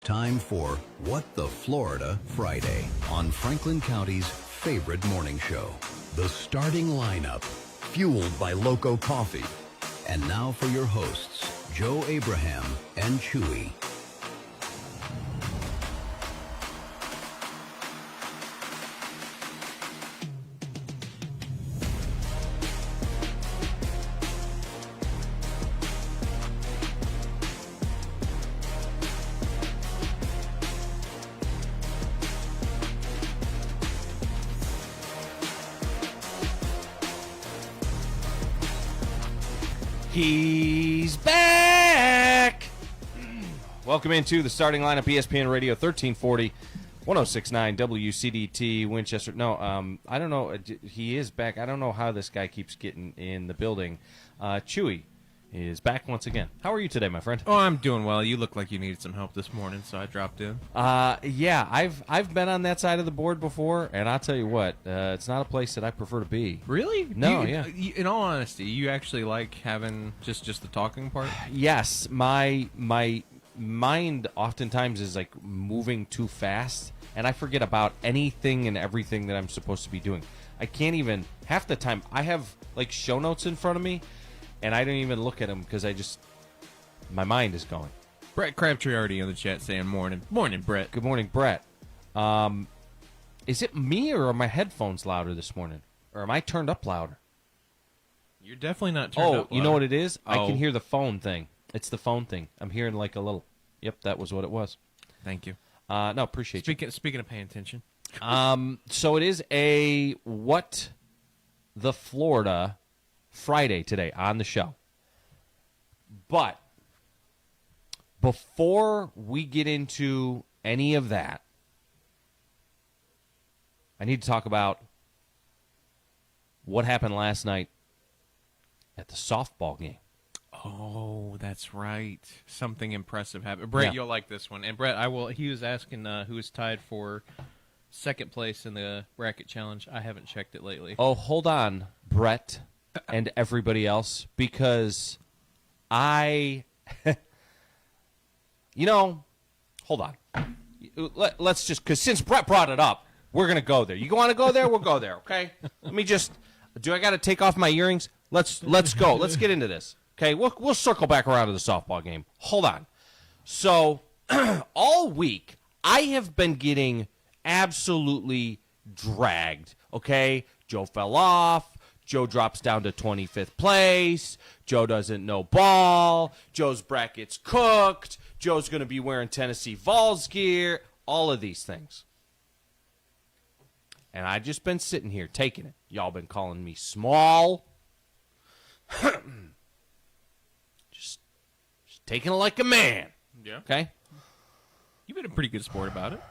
time for What the Florida Friday on Franklin County's favorite morning show. The starting lineup, fueled by Loco Coffee. And now for your hosts, Joe Abraham and Chewy. He's back! Welcome into the starting lineup, ESPN Radio 1340, 1069 WCDT Winchester. No, I don't know. He is back. I don't know how this guy keeps getting in the building. Chewy is back once again. How are you today, my friend? Oh, I'm doing well. You look like you needed some help this morning, so I dropped in. Yeah, I've been on that side of the board before, and I'll tell you what, it's not a place that I prefer to be. Really? No, In all honesty, you actually like having just the talking part? Yes, my mind oftentimes is like moving too fast, and I forget about anything and everything that I'm supposed to be doing. I can't even, half the time, I have like show notes in front of me, and I don't even look at them because my mind is going. Brett Crabtree already in the chat saying morning. Morning, Brett. Good morning, Brett. Is it me or are my headphones louder this morning? Or am I turned up louder? You're definitely not turned up louder. You know what it is? I Oh. can hear the phone thing. It's the phone thing. I'm hearing like a little, yep, that was what it was. Thank you. No, appreciate you. Speaking of paying attention. So it is a What the Florida Friday today on the show. But before we get into any of that, I need to talk about what happened last night at the softball game. Oh, that's right. Something impressive happened. Brett, Yeah. You'll like this one. And Brett, he was asking who is tied for second place in the bracket challenge. I haven't checked it lately. Oh, hold on, Brett and everybody else, because hold on. Let's just, because since Brett brought it up, we're going to go there. You want to go there? We'll go there, okay? Let me just, do I got to take off my earrings? Let's go. Let's get into this. Okay, we'll circle back around to the softball game. Hold on. So, all week, I have been getting absolutely dragged, okay? Joe fell off. Joe drops down to 25th place. Joe doesn't know ball. Joe's bracket's cooked. Joe's going to be wearing Tennessee Vols gear. All of these things. And I just been sitting here taking it. Y'all been calling me small. just taking it like a man. Yeah. Okay? You've been a pretty good sport about it.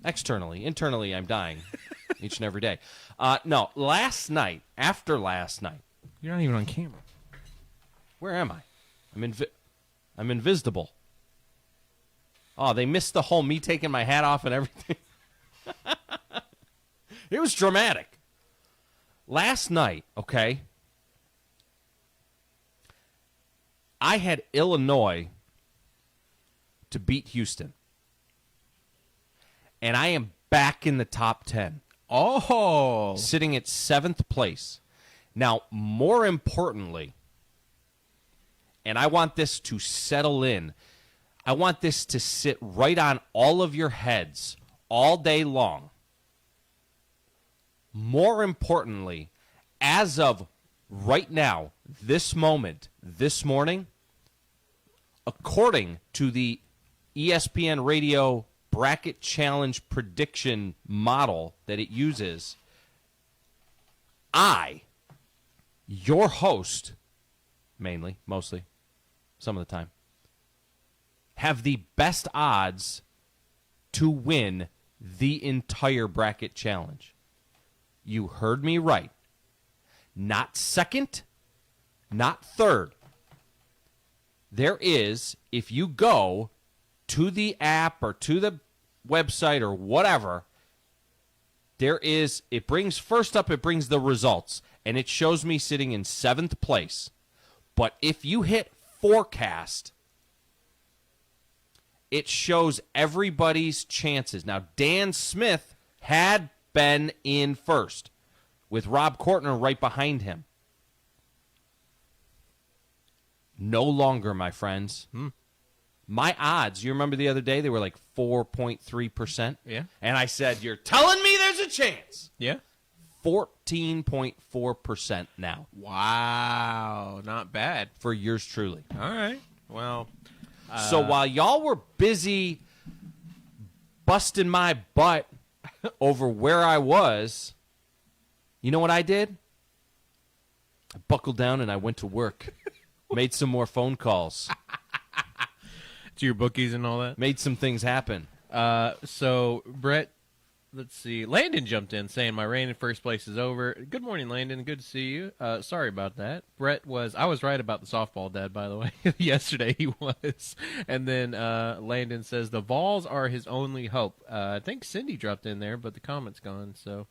Externally. Internally, I'm dying each and every day. No, after last night. You're not even on camera. Where am I? I'm invisible. Oh, they missed the whole me taking my hat off and everything. It was dramatic. Last night, okay, I had Illinois to beat Houston. And I am back in the top 10. Oh. Sitting at 7th place. Now, more importantly, and I want this to settle in, I want this to sit right on all of your heads all day long. More importantly, as of right now, this moment, this morning, according to the ESPN Radio Bracket Challenge prediction model that it uses, I, your host, mostly, some of the time, have the best odds to win the entire bracket challenge. You heard me right. Not second, not third. There is, if you go to the app or to the website or whatever, it brings the results, and it shows me sitting in 7th place. But if you hit forecast it shows everybody's chances. Now, Dan Smith had been in first with Rob Kortner right behind him. No longer, my friends. My odds, you remember the other day, they were like 4.3%? Yeah. And I said, you're telling me there's a chance. Yeah. 14.4% now. Wow. Not bad. For yours truly. All right. Well. So while y'all were busy busting my butt over where I was, you know what I did? I buckled down and I went to work. Made some more phone calls. To your bookies and all that? Made some things happen. So, Brett, let's see. Landon jumped in saying my reign in first place is over. Good morning, Landon. Good to see you. Sorry about that. I was right about the softball dad, by the way. Yesterday he was. And then Landon says the Vols are his only hope. I think Cindy dropped in there, but the comment's gone. So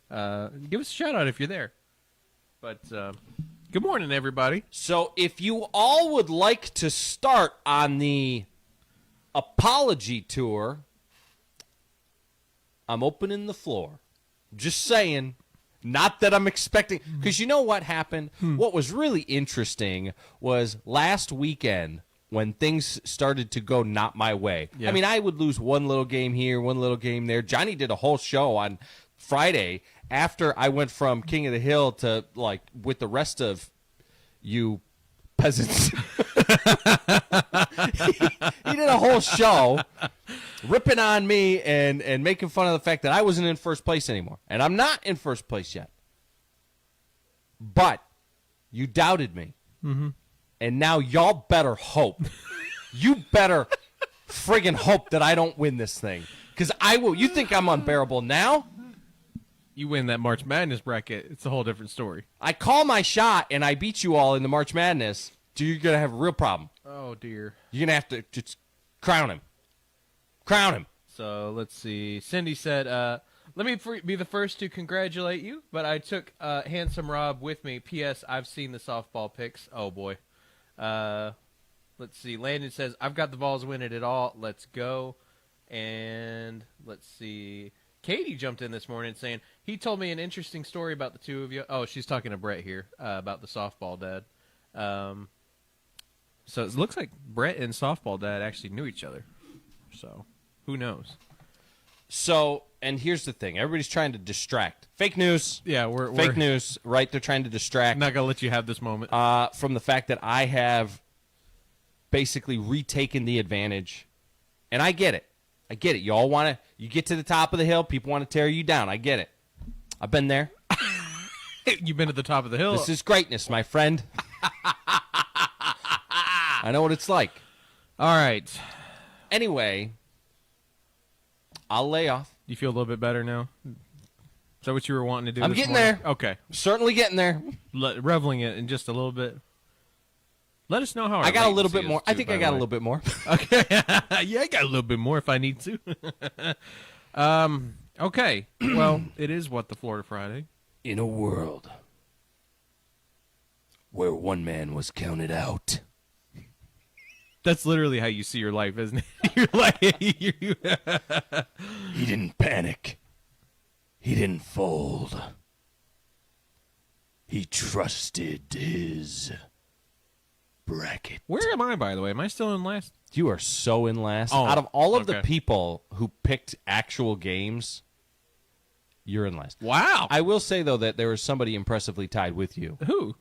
give us a shout out if you're there. But good morning, everybody. So if you all would like to start on the apology tour, I'm opening the floor. Just saying. Not that I'm expecting. Because you know what happened? What was really interesting was last weekend when things started to go not my way. Yeah. I mean, I would lose one little game here, one little game there. Johnny did a whole show on Friday after I went from King of the Hill to, like, with the rest of you peasants. he did a whole show ripping on me and making fun of the fact that I wasn't in first place anymore. And I'm not in first place yet. But you doubted me. Mm-hmm. And now y'all better hope. You better friggin' hope that I don't win this thing. Because I will. You think I'm unbearable now? You win that March Madness bracket, it's a whole different story. I call my shot and I beat you all in the March Madness. You're going to have a real problem. Oh, dear. You're going to have to just crown him. Crown him. So, let's see. Cindy said, let me be the first to congratulate you, but I took Handsome Rob with me. P.S. I've seen the softball pics. Oh, boy. Let's see. Landon says, I've got the Vols winning it all. Let's go. And let's see. Katie jumped in this morning saying, he told me an interesting story about the two of you. Oh, she's talking to Brett here about the softball dad. So it looks like Brett and softball dad actually knew each other. So who knows? So, and here's the thing. Everybody's trying to distract. Fake news. Yeah, we're fake news, right? They're trying to distract. I'm not going to let you have this moment. From the fact that I have basically retaken the advantage. And I get it. I get it. You all want to, you get to the top of the hill, people want to tear you down. I get it. I've been there. You've been at the top of the hill. This is greatness, my friend. I know what it's like. All right. Anyway, I'll lay off. You feel a little bit better now? Is that what you were wanting to do? I'm this getting morning? there. Okay. Certainly getting there. Reveling it in just a little bit. Let us know how I got a little bit more. I think I got a little bit more. Okay. Yeah, I got a little bit more if I need to. Okay. Well, it is what the Florida Friday. In a world where one man was counted out. That's literally how you see your life, isn't it? You're like, He didn't panic. He didn't fold. He trusted his bracket. Where am I, by the way? Am I still in last? You are so in last. Oh, Out of all of the okay. people who picked actual games, you're in last. Wow. I will say, though, that there was somebody impressively tied with you. Who?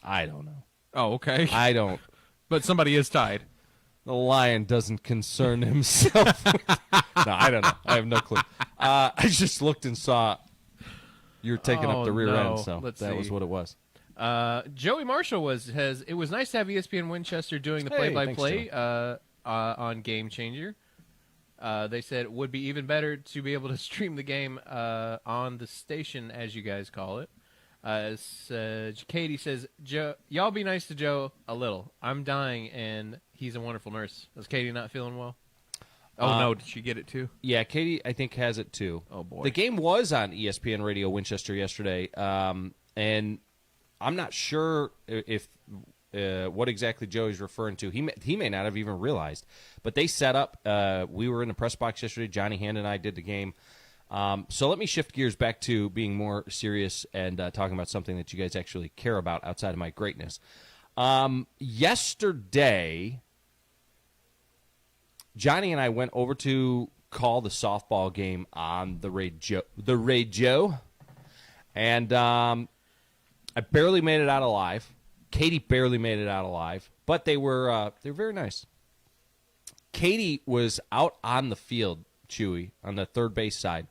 I don't know. Oh, okay. I don't. But somebody is tied. The lion doesn't concern himself with... No, I don't know. I have no clue. I just looked and saw you were taking up the rear end, so that was what it was. Joey Marshall it was nice to have ESPN Winchester doing the Hey, play-by-play on Game Changer. They said it would be even better to be able to stream the game on the station, as you guys call it. Katie says, y'all be nice to Joe a little. I'm dying, and he's a wonderful nurse. Is Katie not feeling well? Oh, no. Did she get it, too? Yeah, Katie, I think, has it, too. Oh, boy. The game was on ESPN Radio Winchester yesterday, and I'm not sure if what exactly Joey's referring to. He may not have even realized. But they set up. We were in the press box yesterday. Johnny Hand and I did the game. So let me shift gears back to being more serious and talking about something that you guys actually care about outside of my greatness. Yesterday, Johnny and I went over to call the softball game on the radio, and I barely made it out alive. Katie barely made it out alive, but they were very nice. Katie was out on the field, Chewy, on the third base side.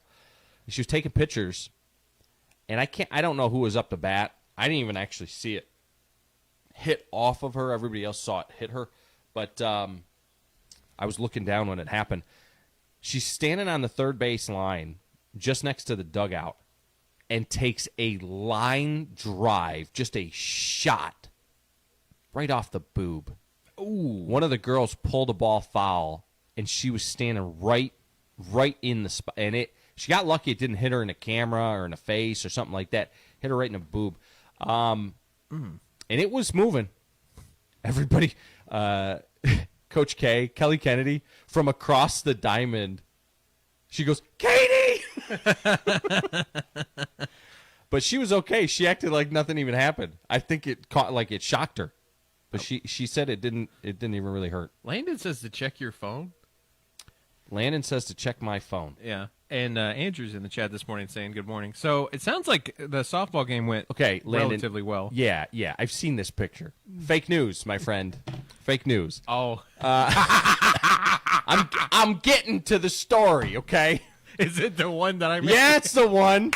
She was taking pictures, and I don't know who was up to bat. I didn't even actually see it hit off of her. Everybody else saw it hit her, but I was looking down when it happened. She's standing on the third base line just next to the dugout and takes a line drive, just a shot right off the boob. Ooh. One of the girls pulled a ball foul, and she was standing right in the spot, and she got lucky it didn't hit her in the camera or in the face or something like that. Hit her right in the boob. And it was moving. Everybody, Coach K, Kelly Kennedy, from across the diamond, she goes, Katie! But she was okay. She acted like nothing even happened. I think it shocked her. But she said it didn't even really hurt. Landon says to check your phone. Landon says to check my phone. Yeah. And Andrew's in the chat this morning saying good morning. So it sounds like the softball game went Landon, relatively well. Yeah. I've seen this picture. Fake news, my friend. Fake news. Oh. I'm getting to the story, okay? Is it the one that I made? Yeah, it's the one.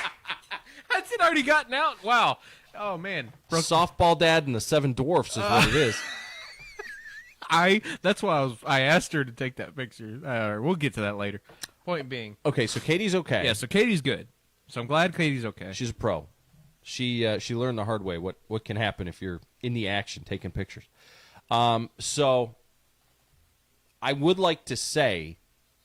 Has it already gotten out? Wow. Oh, man. Softball Dad and the Seven Dwarfs is what it is. That's why I asked her to take that picture. We'll get to that later. Point being. Okay, so Katie's okay. Yeah, so Katie's good. So I'm glad Katie's okay. She's a pro. She learned the hard way what can happen if you're in the action taking pictures. So I would like to say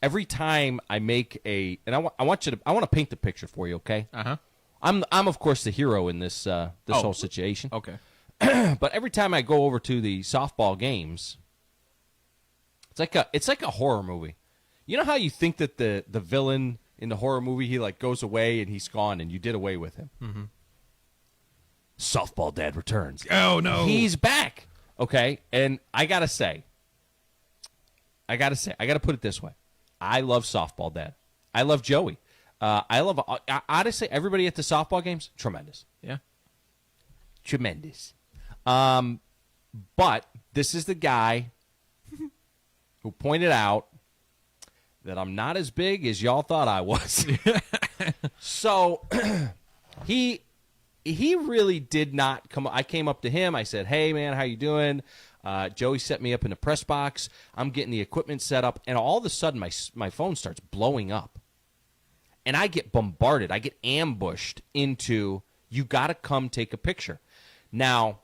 every time I make I want to paint the picture for you, okay? Uh-huh. I'm of course the hero in this whole situation. Okay. But every time I go over to the softball games, it's like a horror movie. You know how you think that the villain in the horror movie, he like goes away and he's gone and you did away with him. Mm-hmm. Softball Dad returns. Oh no, he's back. Okay, and I gotta put it this way: I love Softball Dad. I love Joey. Honestly, everybody at the softball games, tremendous. Yeah, tremendous. But this is the guy who pointed out that I'm not as big as y'all thought I was. So he really did not come. I came up to him. I said, "Hey, man, how you doing?" Joey set me up in the press box. I'm getting the equipment set up, and all of a sudden my phone starts blowing up. And I get bombarded. I get ambushed into, you got to come take a picture. Now,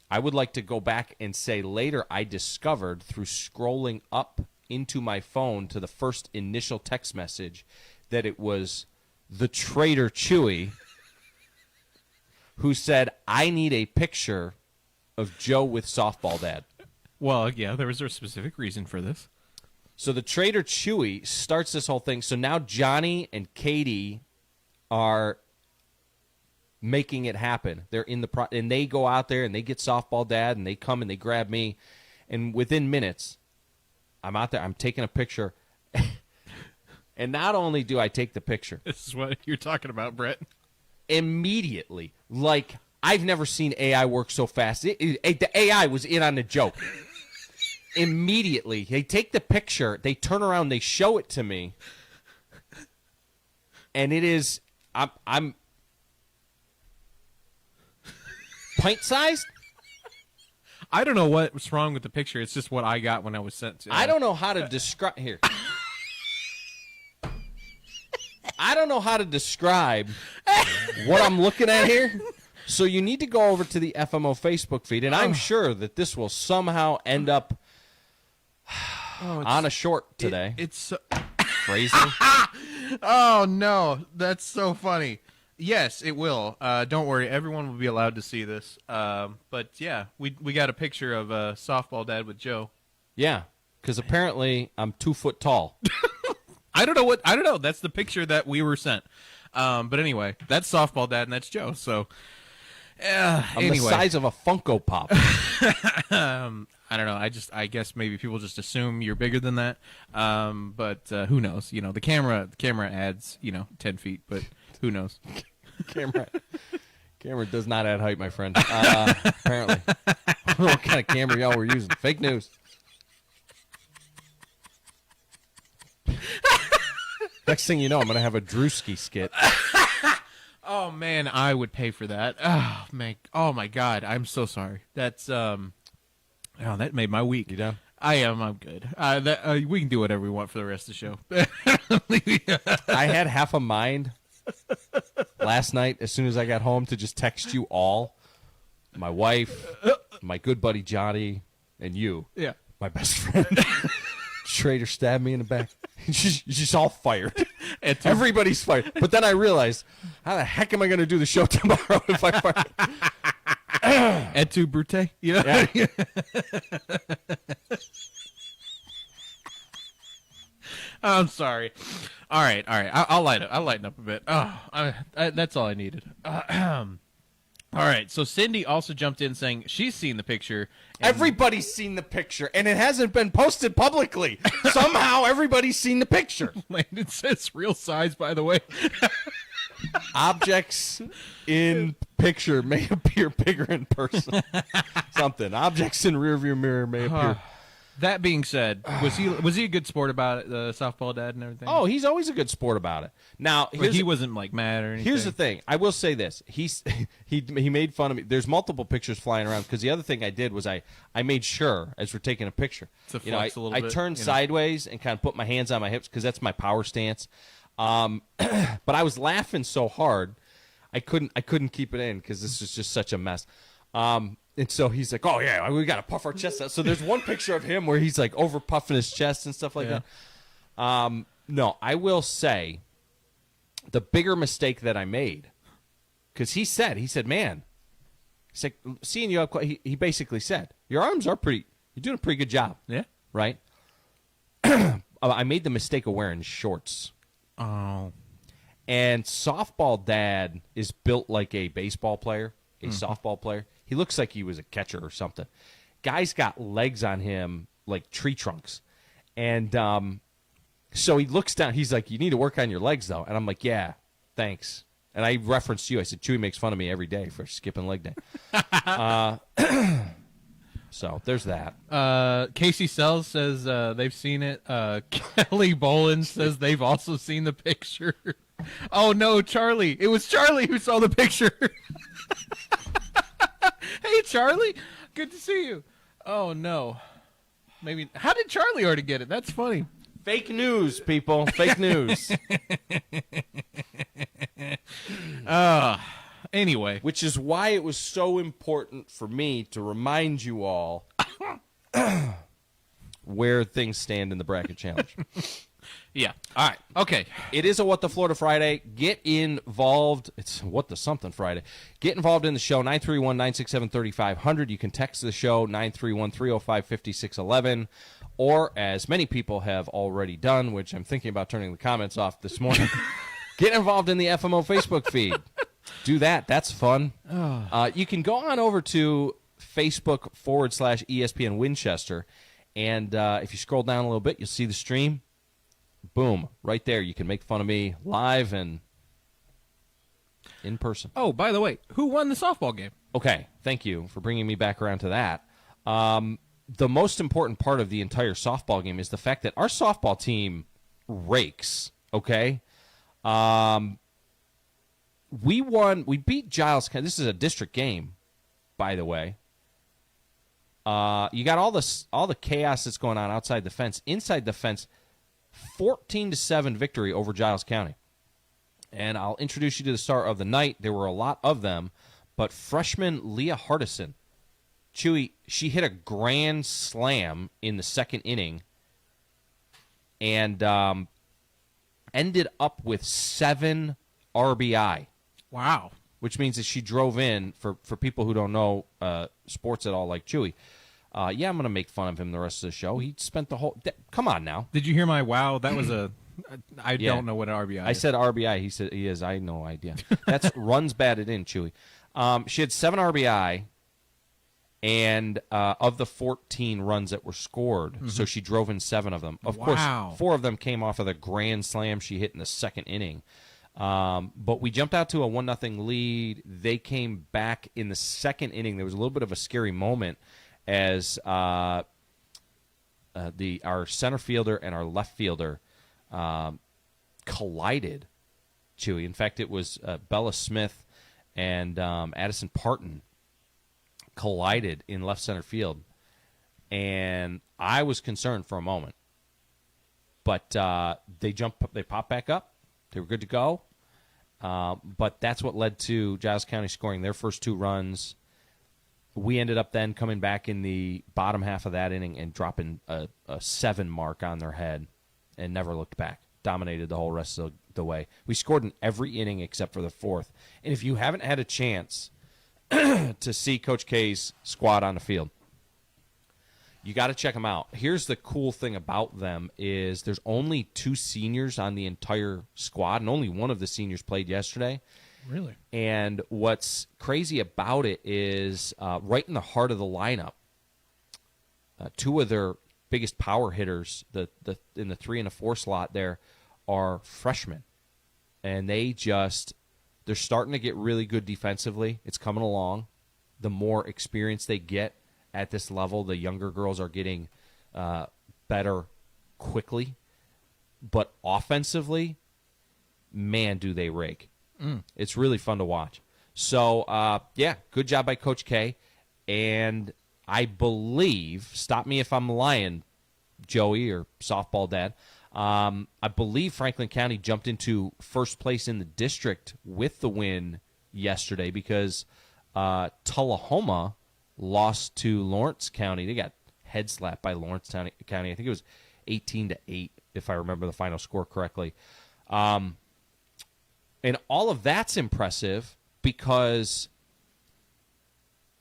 I would like to go back and say later I discovered through scrolling up into my phone to the first initial text message that it was the traitor Chewy who said, I need a picture of Joe with Softball Dad. Well, yeah, there was a specific reason for this. So the traitor Chewy starts this whole thing. So now Johnny and Katie are making it happen. They're in the and they go out there and they get Softball Dad and they come and they grab me, and within minutes, I'm out there. I'm taking a picture, and not only do I take the picture, this is what you're talking about, Brett. Immediately, like I've never seen AI work so fast. The AI was in on the joke. Immediately, they take the picture, they turn around, they show it to me, and it is I'm pint-sized. I don't know what's wrong with the picture. It's just what I got when I was sent to. I don't know how to describe here. I don't know how to describe what I'm looking at here. So you need to go over to the FMO Facebook feed, and I'm sure that this will somehow end up on a short today. It's so... crazy. Oh no, that's so funny. Yes, it will. Don't worry, everyone will be allowed to see this. But yeah, we got a picture of softball dad with Joe. Yeah, because apparently I'm 2 foot tall. I don't know. That's the picture that we were sent. But anyway, that's softball dad and that's Joe. So, I'm anyway. the size of a Funko Pop. I don't know. I guess maybe people just assume you're bigger than that. But who knows? The camera adds 10 feet, but who knows? Camera does not add height, my friend. Apparently, I don't know what kind of camera y'all were using. Fake news. Next thing you know, I'm gonna have a Drewski skit. Oh man, I would pay for that. Oh my God, I'm so sorry. That's that made my week. You done? I am. I'm good. We can do whatever we want for the rest of the show. I had half a mind last night as soon as I got home to just text you all, my wife, my good buddy Johnny, and you. Yeah. My best friend. Schrader stabbed me in the back. She's just all fired. Everybody's fired. But then I realized, how the heck am I going to do the show tomorrow if I fire? Et tu, Brute? Yeah. I'm sorry. All right. I'll lighten up a bit. That's all I needed. All right. So Cindy also jumped in saying she's seen the picture. Everybody's seen the picture, and it hasn't been posted publicly. Somehow, everybody's seen the picture. Landon says real size, by the way. Objects in picture may appear bigger in person. Something. Objects in rearview mirror may appear. That being said, was he a good sport about it, the softball dad and everything? Oh, he's always a good sport about it. Now, he wasn't like mad or anything. Here's the thing. I will say this. He made fun of me. There's multiple pictures flying around because the other thing I did was I made sure as we're taking a picture. To flex a little bit. I turned sideways and kind of put my hands on my hips because that's my power stance. But I was laughing so hard, I couldn't keep it in because this is just such a mess. And so he's like, "Oh yeah, we got to puff our chest out." So there's one picture of him where he's like over puffing his chest and stuff like that. No, I will say the bigger mistake that I made, because he said, "Man, he's like seeing you up." He basically said, "Your arms are pretty. You're doing a pretty good job." Yeah. Right. I made the mistake of wearing shorts. Oh. And softball dad is built like a baseball player, a softball player. He looks like he was a catcher or something. Guy's got legs on him like tree trunks. And so he looks down. He's like, "You need to work on your legs, though." And I'm like, "Yeah, thanks." And I referenced you. I said, "Chewy makes fun of me every day for skipping leg day." So there's that. Casey Sells says they've seen it. Kelly Bolin says they've also seen the picture. Oh, no, Charlie. It was Charlie who saw the picture. Hey, Charlie. Good to see you. Oh, no. Maybe. How did Charlie already get it? That's funny. Fake news, people. Fake news. Anyway. Which is why it was so important for me to remind you all where things stand in the bracket challenge. Yeah. All right. Okay. It is a What the Florida Friday. Get involved. It's What the Something Friday. Get involved in the show, 931-967-3500. You can text the show, 931-305-5611. Or, as many people have already done, which I'm thinking about turning the comments off this morning, get involved in the FMO Facebook feed. Do that. That's fun. You can go on over to Facebook.com/ESPN Winchester. And if you scroll down a little bit, you'll see the stream. Boom. Right there. You can make fun of me live and in person. Oh, by the way, who won the softball game? Okay. Thank you for bringing me back around to that. The most important part of the entire softball game is the fact that our softball team rakes. Okay? We won. We beat Giles. This is a district game, by the way. You got all the chaos that's going on outside the fence. Inside the fence, 14-7 victory over Giles County. And I'll introduce you to the star of the night. There were a lot of them, but freshman Leah Hardison, Chewy, she hit a grand slam in the second inning and ended up with 7 RBI. Wow. Which means that she drove in, for people who don't know sports at all like Chewy, I'm going to make fun of him the rest of the show. He spent the whole come on now. Did you hear my wow? That was I don't know what an RBI is. I said RBI. He said he is. I had no idea. That's runs batted in, Chewy. She had 7 RBI, and of the 14 runs that were scored, so she drove in 7 of them. Of course, 4 of them came off of the grand slam she hit in the second inning. But we jumped out to a 1-0 lead. They came back in the second inning. There was a little bit of a scary moment as our center fielder and our left fielder collided, Chewy. In fact, it was Bella Smith and Addison Parton collided in left center field, and I was concerned for a moment. But they popped back up. They were good to go. But that's what led to Giles County scoring their first 2 runs. We ended up then coming back in the bottom half of that inning and dropping a 7 mark on their head and never looked back. Dominated the whole rest of the way. We scored in every inning except for the 4th. And if you haven't had a chance to see Coach K's squad on the field, you got to check them out. Here's the cool thing about them is there's only 2 seniors on the entire squad, and only one of the seniors played yesterday. Really? And what's crazy about it is right in the heart of the lineup, 2 of their biggest power hitters, in the 3 and the 4 slot there, are freshmen. And they're starting to get really good defensively. It's coming along. The more experience they get at this level, the younger girls are getting better quickly. But offensively, man, do they rake. It's really fun to watch. So, good job by Coach K. And I believe, stop me if I'm lying, Joey or Softball Dad, I believe Franklin County jumped into first place in the district with the win yesterday because Tullahoma lost to Lawrence County. They got head slapped by Lawrence County. I think it was 18-8, if I remember the final score correctly. And all of that's impressive because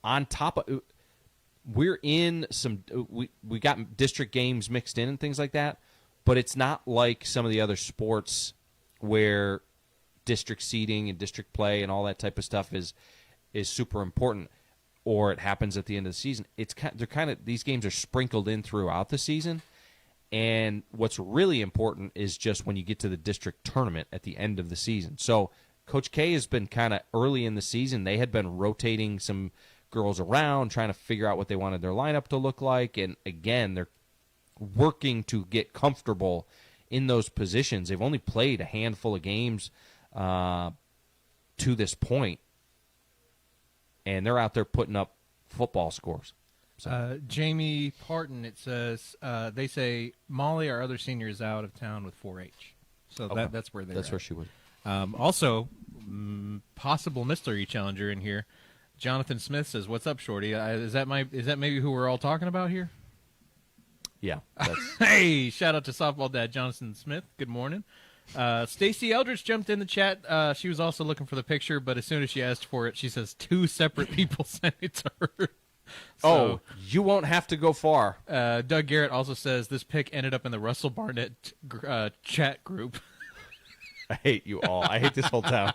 on top of we're in some we got district games mixed in and things like that, but it's not like some of the other sports where district seeding and district play and all that type of stuff is super important, or it happens at the end of the season. These games are sprinkled in throughout the season. And what's really important is just when you get to the district tournament at the end of the season. So Coach K has been kind of early in the season. They had been rotating some girls around, trying to figure out what they wanted their lineup to look like. And, again, they're working to get comfortable in those positions. They've only played a handful of games to this point, and they're out there putting up football scores. So. Jamie Parton, it says, they say Molly, our other senior, is out of town with 4-H. So okay. That's where they're That's at. where she would. Also, possible mystery challenger in here. Jonathan Smith says, "What's up, Shorty? Is that maybe who we're all talking about here?" Yeah. Hey, shout out to Softball Dad Jonathan Smith. Good morning. Stacy Eldridge jumped in the chat. She was also looking for the picture, but as soon as she asked for it, she says 2 separate people sent it to her. So, you won't have to go far. Doug Garrett also says this pic ended up in the Russell Barnett chat group. I hate you all. I hate this whole town.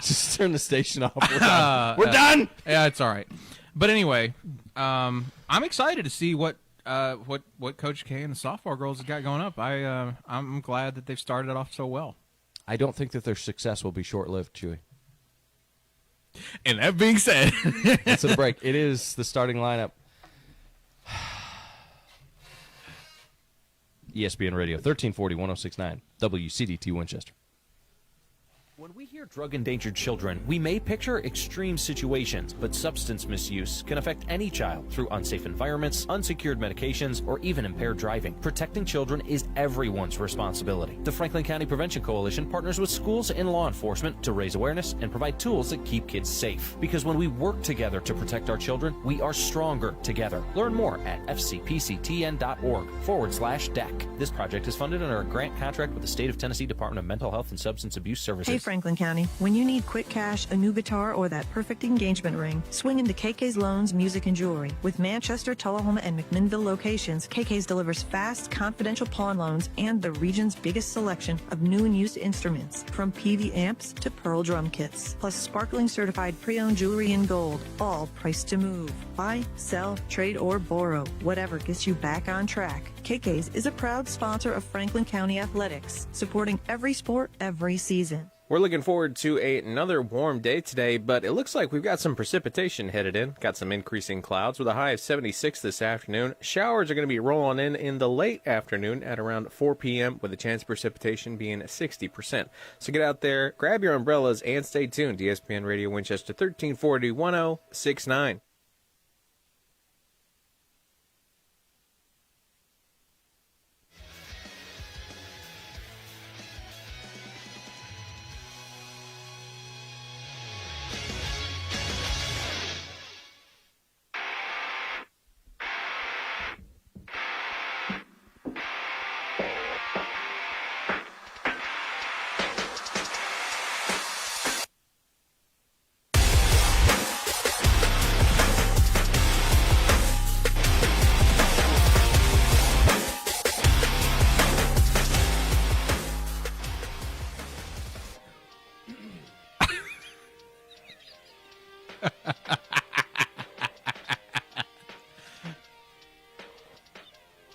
Just turn the station off. We're done. We're done. Yeah, it's all right. But anyway, I'm excited to see what Coach K and the softball girls have got going up. I'm glad that they've started off so well. I don't think that their success will be short-lived, Chewy. And that being said, it's a break. It is the starting lineup. ESPN Radio, 1340, 1069, WCDT Winchester. When we hear drug-endangered children, we may picture extreme situations, but substance misuse can affect any child through unsafe environments, unsecured medications, or even impaired driving. Protecting children is everyone's responsibility. The Franklin County Prevention Coalition partners with schools and law enforcement to raise awareness and provide tools that keep kids safe. Because when we work together to protect our children, we are stronger together. Learn more at fcpctn.org/DEC. This project is funded under a grant contract with the State of Tennessee Department of Mental Health and Substance Abuse Services. Hey, Franklin County. When you need quick cash, a new guitar, or that perfect engagement ring, swing into KK's Loans Music and Jewelry. With Manchester, Tullahoma, and McMinnville locations, KK's delivers fast, confidential pawn loans and the region's biggest selection of new and used instruments, from PV amps to Pearl drum kits, plus sparkling certified pre-owned jewelry in gold, all priced to move. Buy, sell, trade, or borrow, whatever gets you back on track. KK's is a proud sponsor of Franklin County Athletics, supporting every sport, every season. We're looking forward to another warm day today, but it looks like we've got some precipitation headed in. Got some increasing clouds with a high of 76 this afternoon. Showers are going to be rolling in the late afternoon at around 4 p.m. with a chance of precipitation being 60%. So get out there, grab your umbrellas, and stay tuned. ESPN Radio Winchester 1340 1069.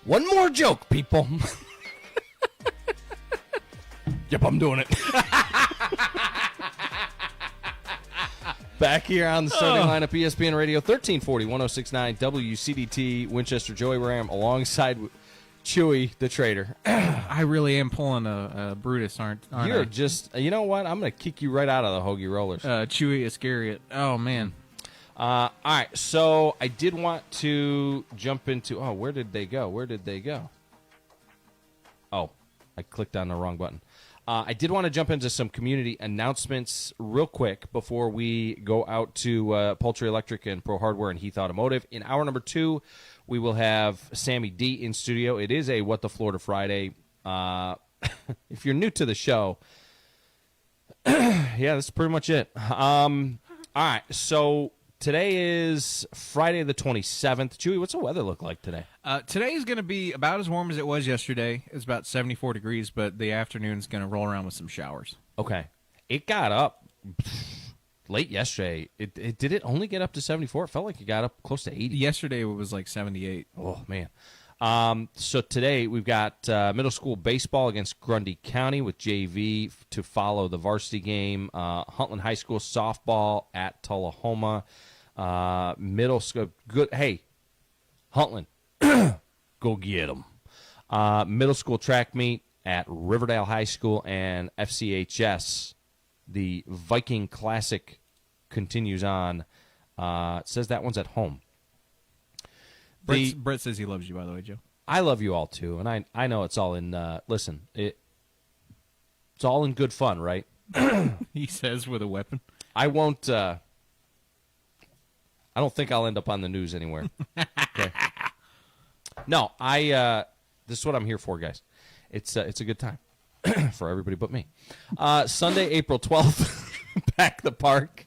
One more joke, people. Yep, I'm doing it. Back here on the starting lineup, ESPN Radio 1340 1069 WCDT Winchester. Joey Ram alongside Chewy the Trader. I really am pulling a Brutus, aren't You're I? just, you know what? I'm going to kick you right out of the Hoagie Rollers. Chewy Iscariot. Oh, man. All right, so I did want to jump into, where did they go? Oh, I clicked on the wrong button. I did want to jump into some community announcements real quick before we go out to Poultry Electric and Pro Hardware and Heath Automotive. In hour number 2, we will have Sammy D in studio. It is a What the Florida Friday. If you're new to the show, yeah, that's pretty much it. All right, so today is Friday the 27th. Chewy, what's the weather look like today? Today is going to be about as warm as it was yesterday. It's about 74 degrees, but the afternoon's going to roll around with some showers. Okay. It got up late yesterday. Did it only get up to 74? It felt like it got up close to 80. Yesterday it was like 78. Oh, man. So today we've got middle school baseball against Grundy County with JV to follow the varsity game. Huntland High School softball at Tullahoma. Middle school, good. Hey, Huntland, go get them. Middle school track meet at Riverdale High School and FCHS. The Viking Classic continues on. It says that one's at home. Brett says he loves you, by the way, Joe. I love you all, too, and I know it's all in, listen, it's all in good fun, right? He says with a weapon. I won't, I don't think I'll end up on the news anywhere. Okay. No, this is what I'm here for, guys. It's a good time for everybody but me. Sunday, April 12th. Pack the Park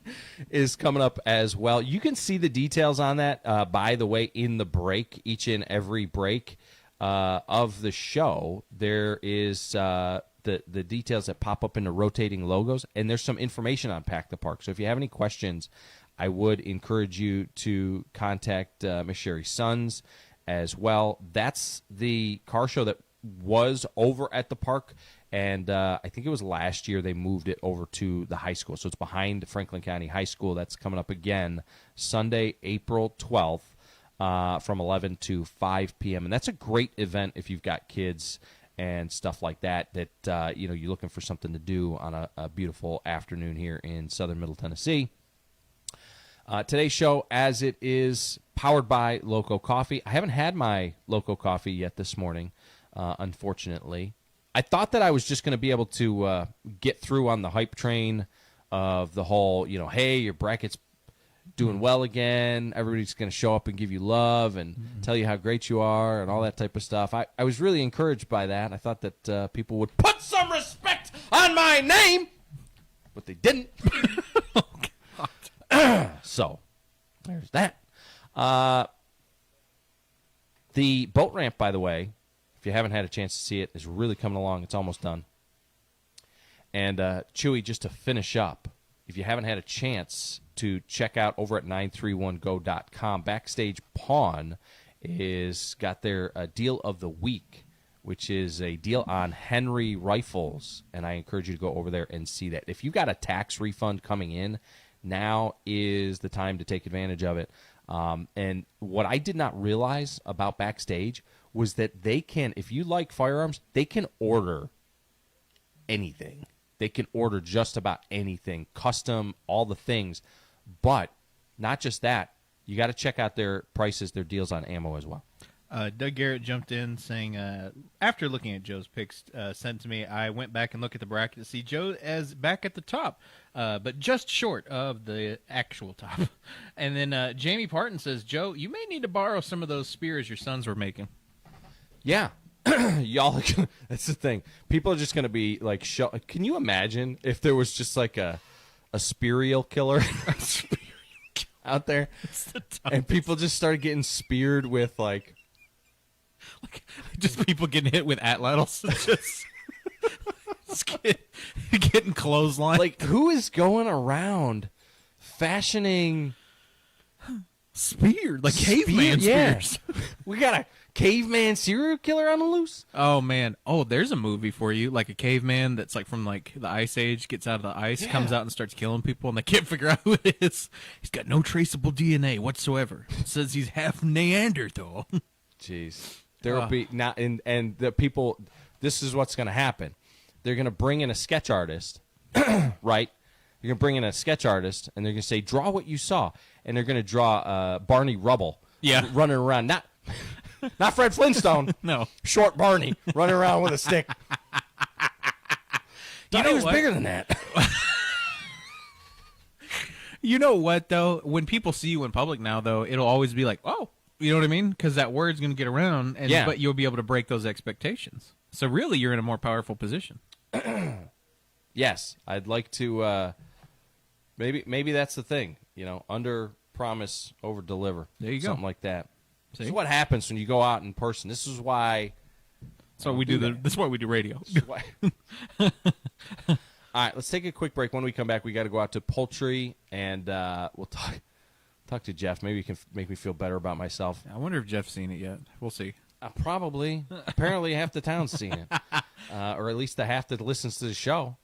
is coming up as well. You can see the details on that, by the way, in the break, each and every break of the show. There is the details that pop up in the rotating logos, and there's some information on Pack the Park. So if you have any questions, I would encourage you to contact Miss Sherry Sons as well. That's the car show that was over at the park. And I think it was last year they moved it over to the high school. So it's behind Franklin County High School. That's coming up again Sunday, April 12th from 11 to 5 p.m. And that's a great event if you've got kids and stuff like that, you're looking for something to do on a beautiful afternoon here in southern Middle Tennessee. Today's show, as it is, powered by Loco Coffee. I haven't had my Loco Coffee yet this morning, unfortunately. I thought that I was just going to be able to get through on the hype train of the whole, hey, your bracket's doing well again. Everybody's going to show up and give you love and tell you how great you are and all that type of stuff. I was really encouraged by that. I thought that people would put some respect on my name. but they didn't. So there's that. The boat ramp, by the way, if you haven't had a chance to see it, is really coming along. It's almost done. And Chewy, just to finish up, if you haven't had a chance to check out over at 931go.com, Backstage Pawn is got their deal of the week, which is a deal on Henry rifles, and I encourage you to go over there and see that. If you've got a tax refund coming in, now is the time to take advantage of it. And what I did not realize about Backstage was that they can, if you like firearms, they can order anything. They can order just about anything, custom, all the things. But not just that, you got to check out their prices, their deals on ammo as well. Doug Garrett jumped in saying, after looking at Joe's picks sent to me, I went back and looked at the bracket to see Joe as back at the top, but just short of the actual top. And then Jamie Parton says, Joe, you may need to borrow some of those spears your sons were making. Yeah. Y'all, that's the thing. People are just going to be like, can you imagine if there was just like a spearial killer out there? And people just started getting speared with like just people getting hit with atlatls. Just getting clotheslined. Like, who is going around fashioning spears? Like caveman spears. Yeah. We got a caveman serial killer on the loose? Oh, man. Oh, there's a movie for you. Like a caveman that's like from like the Ice Age, gets out of the ice, comes out and starts killing people, and they can't figure out who it is. He's got no traceable DNA whatsoever. It says he's half Neanderthal. Jeez. There will be not, and the people, this is what's going to happen. They're going to bring in a sketch artist, right? You're going to bring in a sketch artist, and they're going to say, draw what you saw. And they're going to draw Barney Rubble running around. Not Fred Flintstone. No. Short Barney running around with a stick. You know he was what? bigger than that. You know what, though? When people see you in public now, though, it'll always be like, oh, you know what I mean? Because that word's going to get around, but you'll be able to break those expectations. So really, you're in a more powerful position. Yes. I'd like to, maybe that's the thing, under promise, over deliver. There you go. Something like that. See? This is what happens when you go out in person. This is why. That's why we do This is why we do radio. All right, let's take a quick break. When we come back, we got to go out to poultry, and we'll talk to Jeff. Maybe he can make me feel better about myself. I wonder if Jeff's seen it yet. We'll see. Probably. Apparently, half the town's seen it, or at least the half that listens to the show.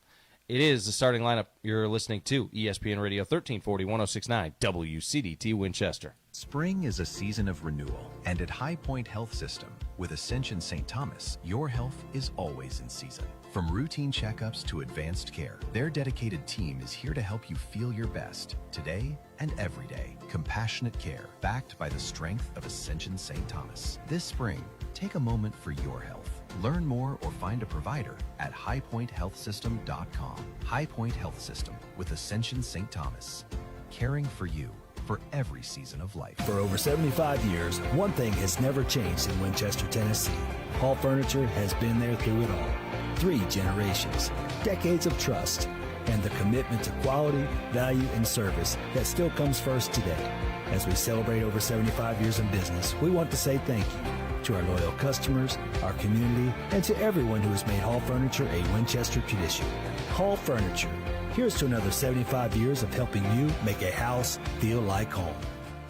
It is the starting lineup. You're listening to ESPN Radio 1340 1069 WCDT Winchester. Spring is a season of renewal, and at High Point Health System, with Ascension St. Thomas, your health is always in season. From routine checkups to advanced care, their dedicated team is here to help you feel your best, today and every day. Compassionate care, backed by the strength of Ascension St. Thomas. This spring, take a moment for your health. Learn more or find a provider at highpointhealthsystem.com. High Point Health System with Ascension St. Thomas. Caring for you for every season of life. For over 75 years, one thing has never changed in Winchester, Tennessee. Hall Furniture has been there through it all. 3 generations, decades of trust, and the commitment to quality, value, and service that still comes first today. As we celebrate over 75 years in business, we want to say thank you to our loyal customers, our community, and to everyone who has made Hall Furniture a Winchester tradition. Hall Furniture. Here's to another 75 years of helping you make a house feel like home.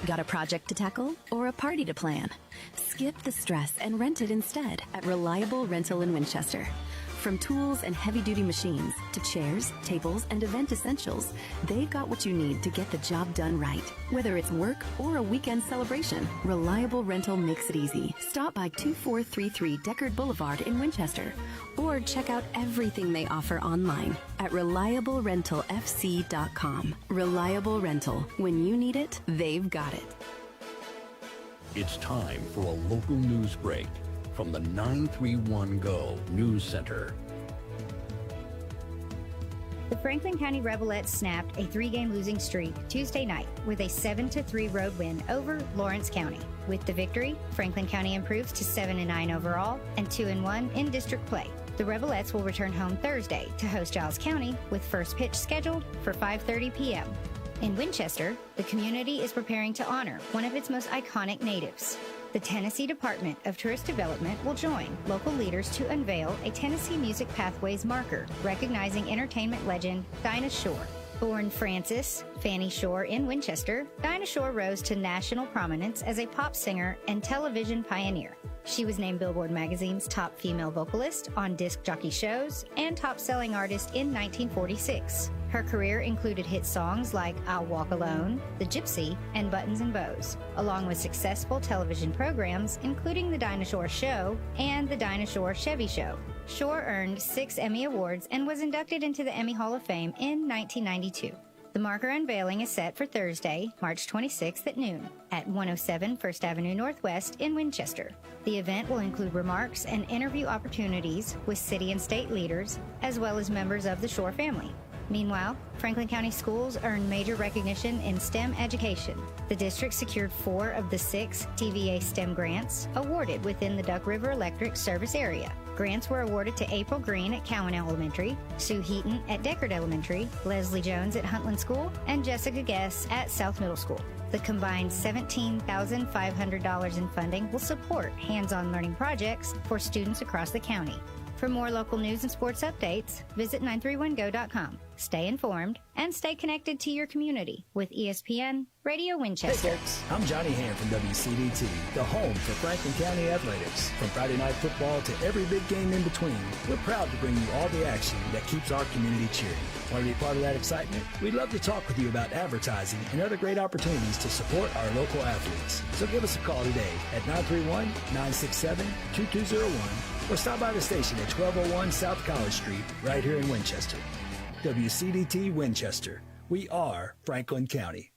Got a project to tackle or a party to plan? Skip the stress and rent it instead at Reliable Rental in Winchester. From tools and heavy-duty machines to chairs, tables, and event essentials, they've got what you need to get the job done right. Whether it's work or a weekend celebration, Reliable Rental makes it easy. Stop by 2433 Deckard Boulevard in Winchester or check out everything they offer online at ReliableRentalFC.com. Reliable Rental. When you need it, they've got it. It's time for a local news break from the 931 Go News Center. The Franklin County Rebelettes snapped a 3-game losing streak Tuesday night with a 7-3 road win over Lawrence County. With the victory, Franklin County improves to 7-9 overall and 2-1 in district play. The Revelettes will return home Thursday to host Giles County with first pitch scheduled for 5:30 p.m. In Winchester, the community is preparing to honor one of its most iconic natives. The Tennessee Department of Tourist Development will join local leaders to unveil a Tennessee Music Pathways marker recognizing entertainment legend Dinah Shore. Born Frances Fannie Shore in Winchester, Dinah Shore rose to national prominence as a pop singer and television pioneer. She was named Billboard Magazine's top female vocalist on disc jockey shows and top-selling artist in 1946. Her career included hit songs like I'll Walk Alone, The Gypsy, and Buttons and Bows, along with successful television programs including The Dinah Shore Show and The Dinah Shore Chevy Show. Shore earned 6 Emmy Awards and was inducted into the Emmy Hall of Fame in 1992. The marker unveiling is set for Thursday, March 26th at noon at 107 First Avenue Northwest in Winchester. The event will include remarks and interview opportunities with city and state leaders, as well as members of the Shore family. Meanwhile, Franklin County schools earned major recognition in STEM education. The district secured 4 of the 6 TVA STEM grants awarded within the Duck River Electric service area. Grants were awarded to April Green at Cowan Elementary, Sue Heaton at Deckard Elementary, Leslie Jones at Huntland School, and Jessica Guess at South Middle School. The combined $17,500 in funding will support hands-on learning projects for students across the county. For more local news and sports updates, visit 931go.com. Stay informed and stay connected to your community with ESPN Radio Winchester. Hey folks, I'm Johnny Hand from WCDT, the home for Franklin County Athletics. From Friday night football to every big game in between, we're proud to bring you all the action that keeps our community cheering. Want to be part of that excitement? We'd love to talk with you about advertising and other great opportunities to support our local athletes. So give us a call today at 931-967-2201 or stop by the station at 1201 South College Street right here in Winchester. WCDT Winchester. We are Franklin County.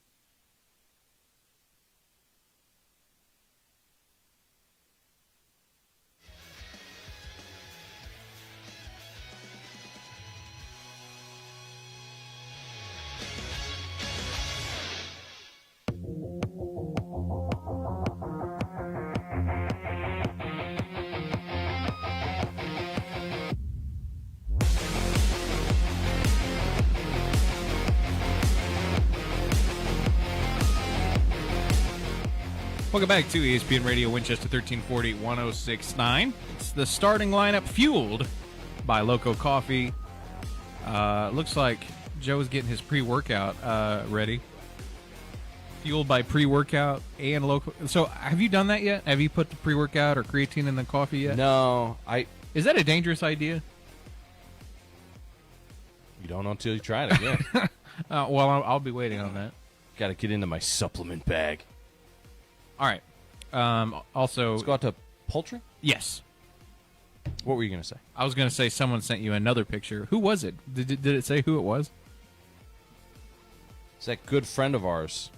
Welcome back to ESPN Radio Winchester 1340-1069. It's the starting lineup fueled by Loco Coffee. Looks like Joe's getting his pre-workout ready. Fueled by pre-workout and Loco. So have you done that yet? Have you put the pre-workout or creatine in the coffee yet? No. Is that a dangerous idea? You don't know until you try it again. Well, I'll be waiting on that. Got to get into my supplement bag. All right. Also, let's go out to poultry? Yes. What were you going to say? I was going to say someone sent you another picture. Who was it? Did it say who it was? It's that good friend of ours,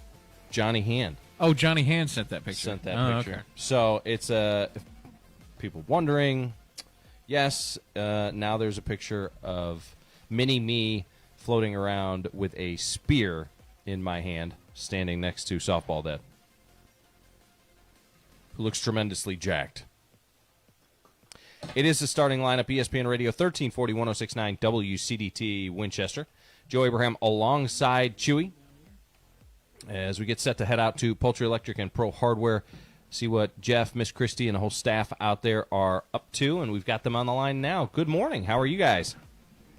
Johnny Hand. Oh, Johnny Hand sent that picture. Picture. Okay. So it's if people wondering, yes, now there's a picture of mini me floating around with a spear in my hand, standing next to Softball Dad, who looks tremendously jacked. It is the starting lineup, ESPN Radio 1340-1069 WCDT Winchester. Joe Abraham alongside Chewy as we get set to head out to Poultry Electric and Pro Hardware, see what Jeff, Miss Christie, and the whole staff out there are up to, and we've got them on the line now. Good morning. How are you guys?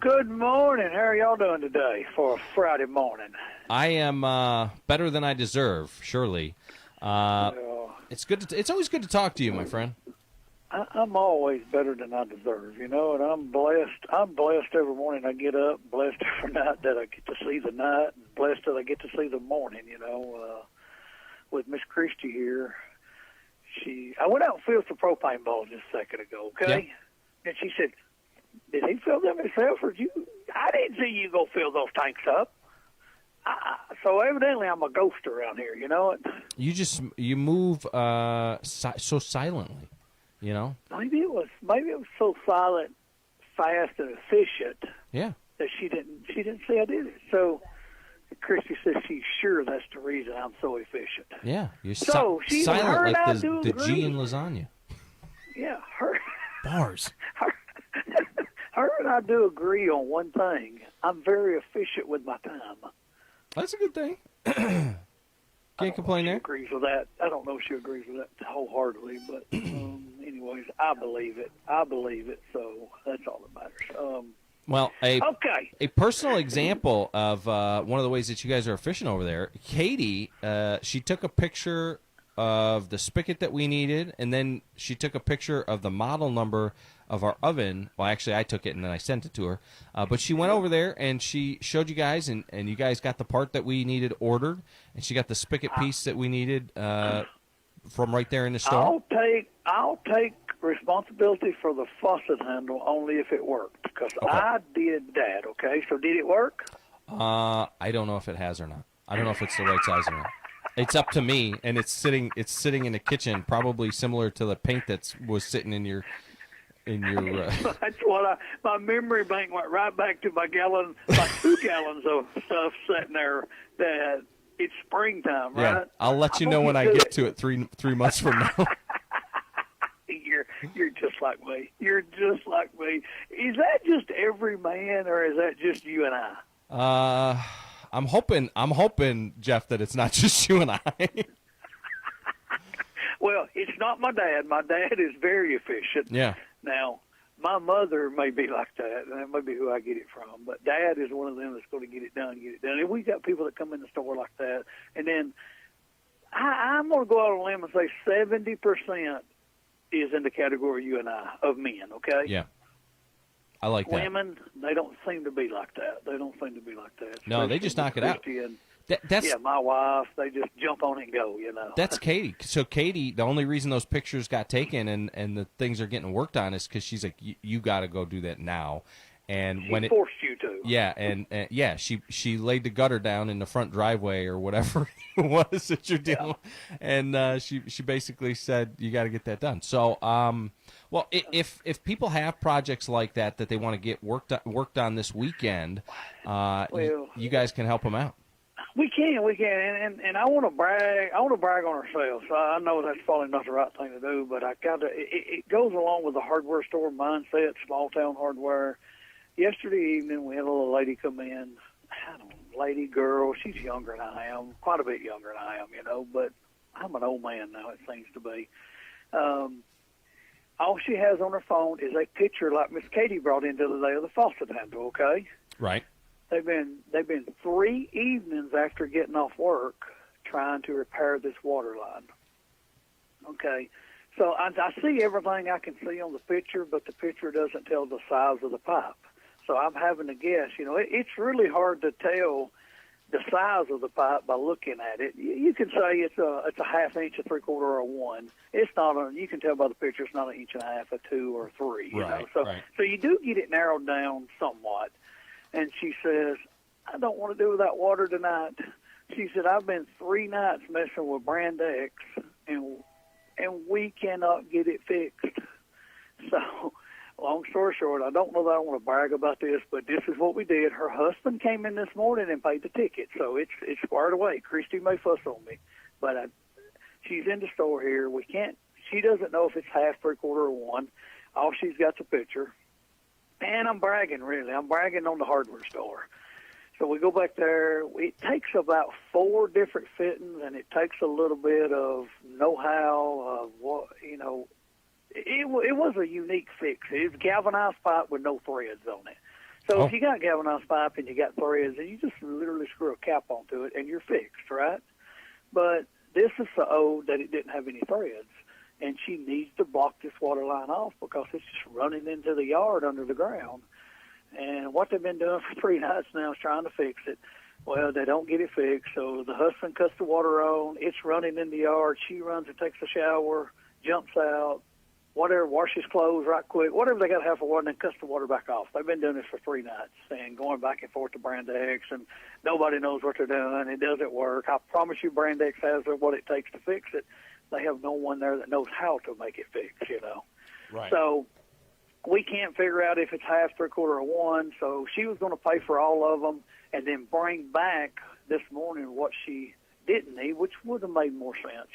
Good morning. How are y'all doing today for a Friday morning? I am better than I deserve, surely. It's always good to talk to you, my friend. I'm always better than I deserve, and I'm blessed. I'm blessed every morning I get up, blessed every night that I get to see the night, and blessed that I get to see the morning, with Miss Christie here. I went out and filled some propane balls just a second ago, okay? Yeah. And she said, did he fill them himself, or you? I didn't see you go fill those tanks up. So evidently I'm a ghost around here, you know it? You move so silently, Maybe it was so silent, fast, and efficient. Yeah. That she didn't see I did it. So Christy says she's sure that's the reason I'm so efficient. Yeah, you're so silent like the G in lasagna. Yeah, her bars. her and I do agree on one thing. I'm very efficient with my time. That's a good thing. Can't complain there. She agrees with that. I don't know if she agrees with that wholeheartedly, but anyways, I believe it. So that's all that matters. Well, a okay. personal example of one of the ways that you guys are efficient over there, Katie, she took a picture of the spigot that we needed, and then she took a picture of the model number of our oven. Well, actually, I took it, and then I sent it to her. But she went over there, and she showed you guys, and you guys got the part that we needed ordered, and she got the spigot piece that we needed from right there in the store. I'll take responsibility for the faucet handle only if it worked, because I did that, okay? So did it work? I don't know if it has or not. I don't know if it's the right size or not. It's up to me, and it's sitting in the kitchen, probably similar to the paint that was sitting in your. That's what my memory bank went right back to my 2 gallons of stuff sitting there. That it's springtime, right? Yeah, I'll let you know when I get to it 3 months from now. You're just like me. You're just like me. Is that just every man, or is that just you and I? I'm hoping, Jeff, that it's not just you and I. Well, it's not my dad. My dad is very efficient. Yeah. Now, my mother may be like that, and that may be who I get it from. But Dad is one of them that's going to get it done. And we got people that come in the store like that. And then I'm going to go out on a limb and say 70% is in the category you and I of men, okay? Yeah. I like that. Women, they don't seem to be like that. No, they just knock it out. Yeah, my wife, they just jump on it and go, That's Katie. So Katie, the only reason those pictures got taken and the things are getting worked on is because she's like, you got to go do that now. And she forced you to. Yeah, and she laid the gutter down in the front driveway or whatever it was that you're dealing with. And she basically said, you got to get that done. So, well, if people have projects like that they want to get worked on this weekend, you guys can help them out. We can, and I want to brag. I want to brag on ourselves. I know that's probably not the right thing to do, but I got to. It goes along with the hardware store mindset, small town hardware. Yesterday evening, we had a little lady come in. I don't know, lady, girl. She's younger than I am, quite a bit younger than I am, But I'm an old man now. It seems to be. All she has on her phone is a picture like Miss Katie brought in the other day of the faucet handle. Okay. Right. They've been 3 evenings after getting off work trying to repair this water line. Okay, so I see everything I can see on the picture, but the picture doesn't tell the size of the pipe. So I'm having to guess. It's really hard to tell the size of the pipe by looking at it. You can say it's a half inch, a 3/4, or a 1. It's not you can tell by the picture it's not 1.5 inches, a 2 or 3. Right. So you do get it narrowed down somewhat. And she says, I don't want to do that water tonight. She said, I've been 3 nights messing with Brand X, and we cannot get it fixed. So, long story short, I don't know that I want to brag about this, but this is what we did. Her husband came in this morning and paid the ticket, so it's squared away. Christy may fuss on me, but she's in the store here. She doesn't know if it's half, 3/4, or 1. All she's got's a picture. And I'm bragging, really. I'm bragging on the hardware store. So we go back there. It takes about 4 different fittings, and it takes a little bit of know-how of what, It was a unique fix. It was galvanized pipe with no threads on it. So if you got galvanized pipe and you got threads, then you just literally screw a cap onto it, and you're fixed, right? But this is so old that it didn't have any threads. And she needs to block this water line off because it's just running into the yard under the ground. And what they've been doing for 3 nights now is trying to fix it. Well, they don't get it fixed, so the husband cuts the water on. It's running in the yard. She runs and takes a shower, jumps out, whatever, washes clothes right quick, whatever they got to have for water, and then cuts the water back off. They've been doing this for 3 nights and going back and forth to Brand X, and nobody knows what they're doing. It doesn't work. I promise you Brand X has what it takes to fix it. They have no one there that knows how to make it fix, Right. So we can't figure out if it's half, 3/4, or 1. So she was going to pay for all of them and then bring back this morning what she didn't need, which would have made more sense,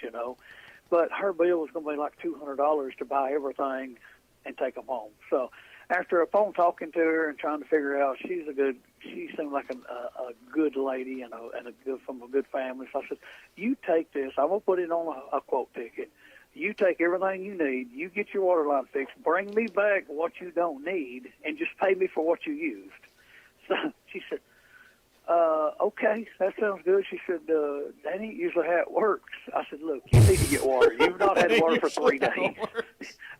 But her bill was going to be like $200 to buy everything and take them home. So after a phone talking to her and trying to figure out, she seemed like a good lady and from a good family. So I said, you take this. I'm going to put it on a quote ticket. You take everything you need. You get your water line fixed. Bring me back what you don't need and just pay me for what you used. So she said, okay, that sounds good. She said, that ain't usually how it works. I said, look, you need to get water. You've not had water for 3 days.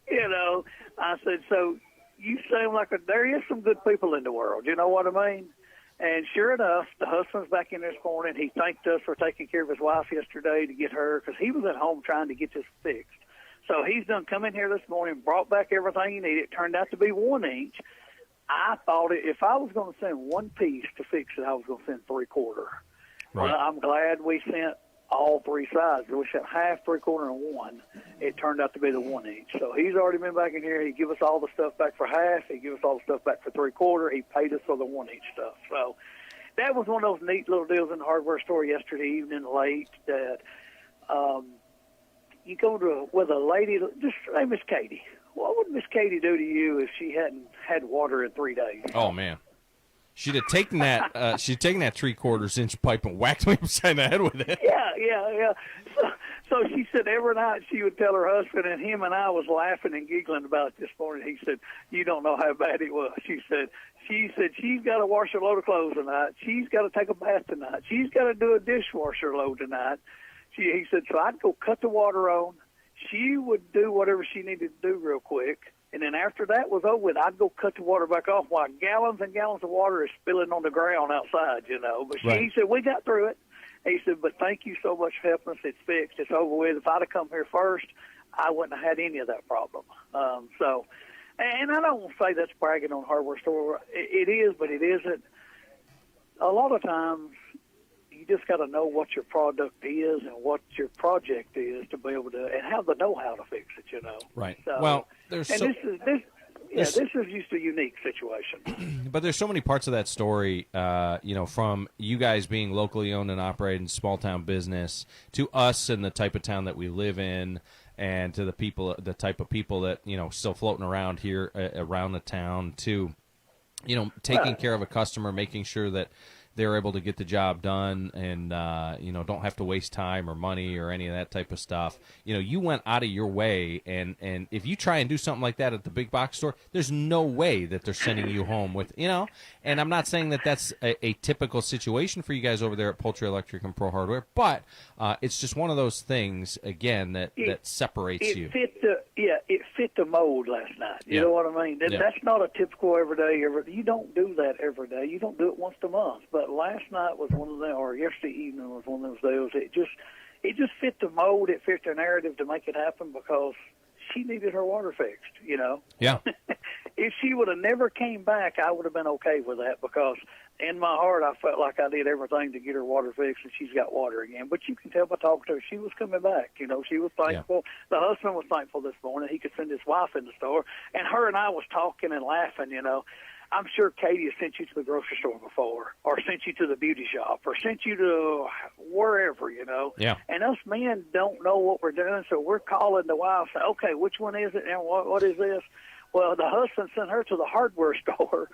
You know, I said, so you seem like there is some good people in the world. You know what I mean? And sure enough, the husband's back in this morning. He thanked us for taking care of his wife yesterday to get her, because he was at home trying to get this fixed. So he's done come in here this morning, brought back everything he needed. It turned out to be 1 inch. I thought if I was going to send one piece to fix it, I was going to send 3/4. Right. Well, I'm glad we sent all 3 sides. We sent half, 3/4, and 1. It turned out to be the 1 inch. So he's already been back in here. He gave us all the stuff back for half. He gave us all the stuff back for 3/4. He paid us for the 1 inch stuff. So that was one of those neat little deals in the hardware store yesterday evening late that you go to with a lady, just say Miss Katie. What would Miss Katie do to you if she hadn't had water in 3 days? Oh, man. She'd have taken that. She'd taken that 3/4 inch pipe and whacked me upside the head with it. Yeah. So she said every night she would tell her husband, and him and I was laughing and giggling about it this morning. He said, "You don't know how bad it was." She said she's got to wash a load of clothes tonight. She's got to take a bath tonight. She's got to do a dishwasher load tonight. He said, so I'd go cut the water on. She would do whatever she needed to do real quick. And then after that was over with, I'd go cut the water back off while gallons and gallons of water is spilling on the ground outside, you know. But he said, we got through it. He said, but thank you so much for helping us. It's fixed. It's over with. If I'd have come here first, I wouldn't have had any of that problem. And I don't want to say that's bragging on a hardware store. It is, but it isn't. A lot of times, you just got to know what your product is and what your project is to be able to, and have the know-how to fix it, you know. Right. So, well, this is just a unique situation. But there's so many parts of that story, from you guys being locally owned and operated, small town business, to us and the type of town that we live in, and to the type of people that still floating around here around the town, to taking care of a customer, making sure that they're able to get the job done and, don't have to waste time or money or any of that type of stuff. You went out of your way, and if you try and do something like that at the big box store, there's no way that they're sending you home with, and I'm not saying that that's a typical situation for you guys over there at Poultry Electric and Pro Hardware, but it's just one of those things, again, that separates you. It fit the mold last night. You know what I mean? That's not a typical everyday. You don't do that every day. You don't do it once a month. But last night was one of them, or yesterday evening was one of those deals. It just fit the mold. It fit the narrative to make it happen because she needed her water fixed. Yeah. If she would have never came back, I would have been okay with that because in my heart I felt like I did everything to get her water fixed, and she's got water again. But you can tell by talking to her, she was coming back. She was thankful. Yeah. The husband was thankful this morning. He could send his wife in the store, and her and I was talking and laughing. I'm sure Katie has sent you to the grocery store before, or sent you to the beauty shop, or sent you to wherever, Yeah. And us men don't know what we're doing, so we're calling the wife, say, okay, which one is it, and what is this? Well, the husband sent her to the hardware store,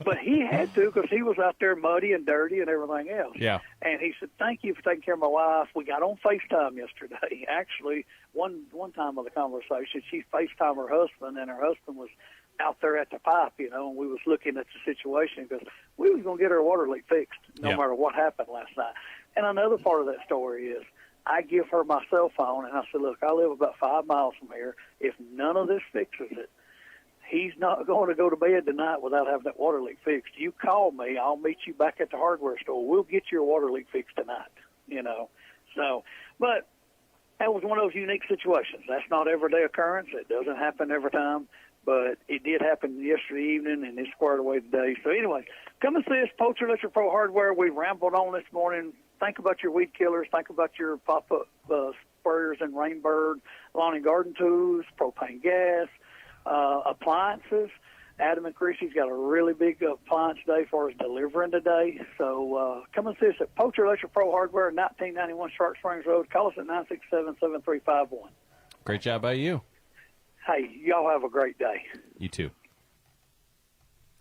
but he had to because he was out there muddy and dirty and everything else. Yeah. And he said, thank you for taking care of my wife. We got on FaceTime yesterday. Actually, one time of the conversation, she FaceTimed her husband, and her husband was out there at the pipe, and we was looking at the situation because we was going to get our water leak fixed no matter what happened last night. And another part of that story is I give her my cell phone, and I said, look, I live about 5 miles from here. If none of this fixes it, he's not going to go to bed tonight without having that water leak fixed. You call me. I'll meet you back at the hardware store. We'll get your water leak fixed tonight, So, but that was one of those unique situations. That's not everyday occurrence. It doesn't happen every time. But it did happen yesterday evening, and it's squared away today. So anyway, come and see us, Poultry Electric Pro Hardware. We rambled on this morning. Think about your weed killers. Think about your pop-up sprayers and Rainbird, lawn and garden tools, propane gas, appliances. Adam and Chrissy's got a really big appliance day for us delivering today. So come and see us at Poultry Electric Pro Hardware, 1991 Shark Springs Road. Call us at 967-7351. Great job by you. Hey, y'all have a great day. You too.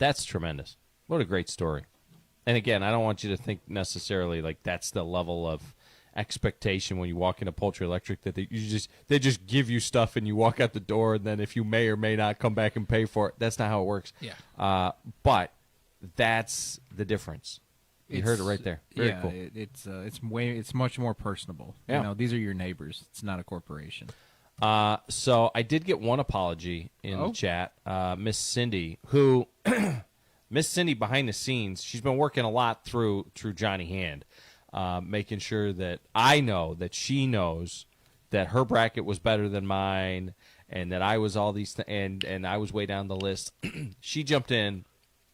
That's tremendous. What a great story. And again, I don't want you to think necessarily like that's the level of expectation when you walk into Poultry Electric that they just give you stuff and you walk out the door, and then if you may or may not come back and pay for it, that's not how it works. Yeah. But that's the difference. You heard it right there. Very cool. It's much more personable. Yeah. You know, these are your neighbors. It's not a corporation. So I did get one apology in the chat. Miss Cindy, who Miss Cindy behind the scenes, she's been working a lot through Johnny Hand, making sure that I know that she knows that her bracket was better than mine, and that I was all these and I was way down the list. She jumped in.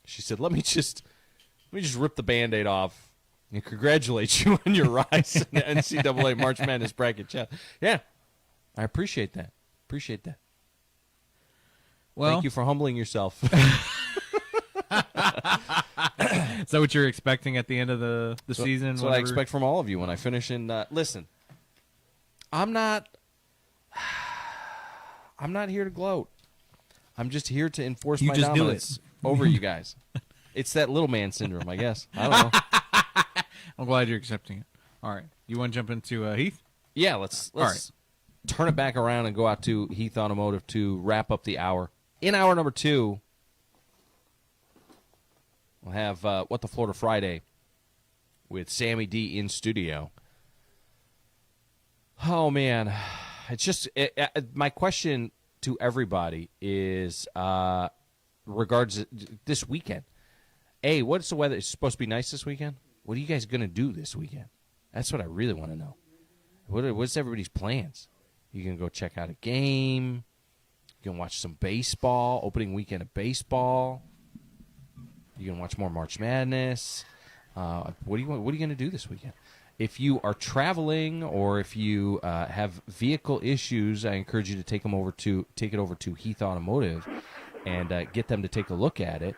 She said, "Let me just rip the Band-Aid off and congratulate you on your rise in the NCAA March Madness bracket chat." Yeah, I appreciate that. Well, thank you for humbling yourself. Is that what you're expecting at the end of the season? That's what I expect from all of you when I finish. And listen, I'm not here to gloat. I'm just here to enforce my dominance over you guys. It's that little man syndrome, I guess. I don't know. I'm glad you're accepting it. All right, you want to jump into Heath? Yeah, let's turn it back around and go out to Heath Automotive to wrap up the hour. In hour number 2, we'll have What the Florida Friday with Sammy D in studio. Oh, man. It's just my question to everybody is regards this weekend. A, what's the weather? It's supposed to be nice this weekend? What are you guys going to do this weekend? That's what I really want to know. What's everybody's plans? You going to go check out a game? You can watch some baseball, opening weekend of baseball. You can watch more March Madness. What are you going to do this weekend? If you are traveling or if you have vehicle issues, I encourage you to take it over to Heath Automotive and get them to take a look at it.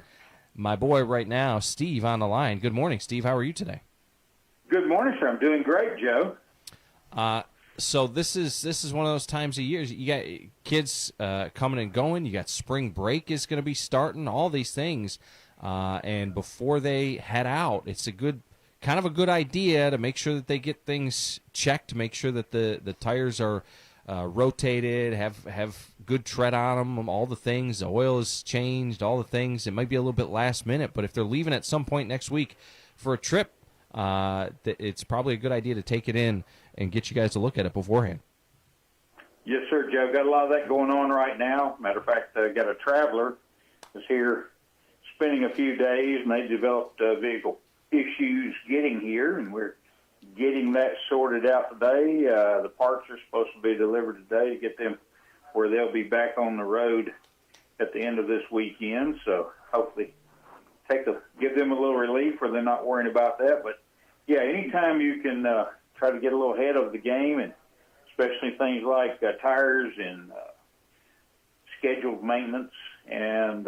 My boy right now, Steve, on the line. Good morning, Steve. How are you today? Good morning, sir. I'm doing great, Joe. So this is one of those times of years. You got kids coming and going. You got spring break is going to be starting. All these things, and before they head out, it's a good idea to make sure that they get things checked. Make sure that the tires are rotated, have good tread on them. All the things, the oil is changed. All the things. It might be a little bit last minute, but if they're leaving at some point next week for a trip, it's probably a good idea to take it in and get you guys to look at it beforehand. Yes, sir, Joe. Got a lot of that going on right now. Matter of fact, got a traveler that's here spending a few days, and they developed vehicle issues getting here, and we're getting that sorted out today. The parts are supposed to be delivered today to get them where they'll be back on the road at the end of this weekend. So hopefully give them a little relief where they're not worrying about that. But, yeah, anytime you can try to get a little ahead of the game, and especially things like tires and scheduled maintenance, and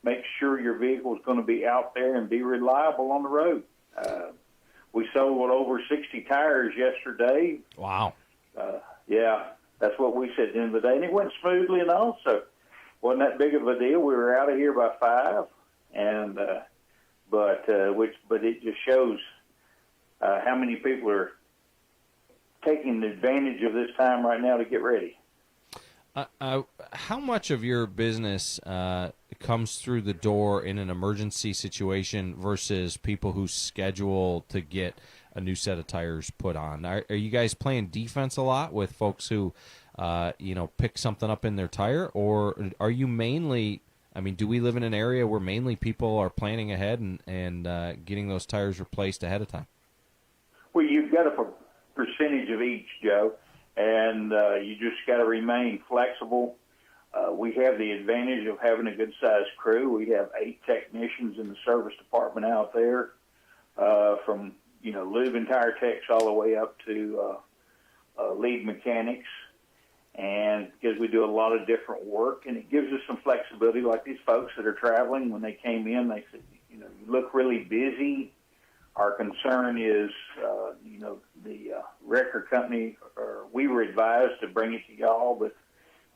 make sure your vehicle is going to be out there and be reliable on the road. We sold over 60 tires yesterday. Wow. Yeah, that's what we said at the end of the day. And it went smoothly and all, so wasn't that big of a deal. We were out of here by 5, and but it just shows how many people are taking advantage of this time right now to get ready. How much of your business comes through the door in an emergency situation versus people who schedule to get a new set of tires put on? Are you guys playing defense a lot with folks who, pick something up in their tire, or are you mainly? I mean, do we live in an area where mainly people are planning ahead and getting those tires replaced ahead of time? Well, you've got a percentage of each, Joe. And you just got to remain flexible. We have the advantage of having a good-sized crew. We have 8 technicians in the service department out there, from lube and tire techs all the way up to lead mechanics. And because we do a lot of different work, and it gives us some flexibility. Like these folks that are traveling, when they came in, they said, you look really busy. Our concern is, the record company, or we were advised to bring it to y'all, but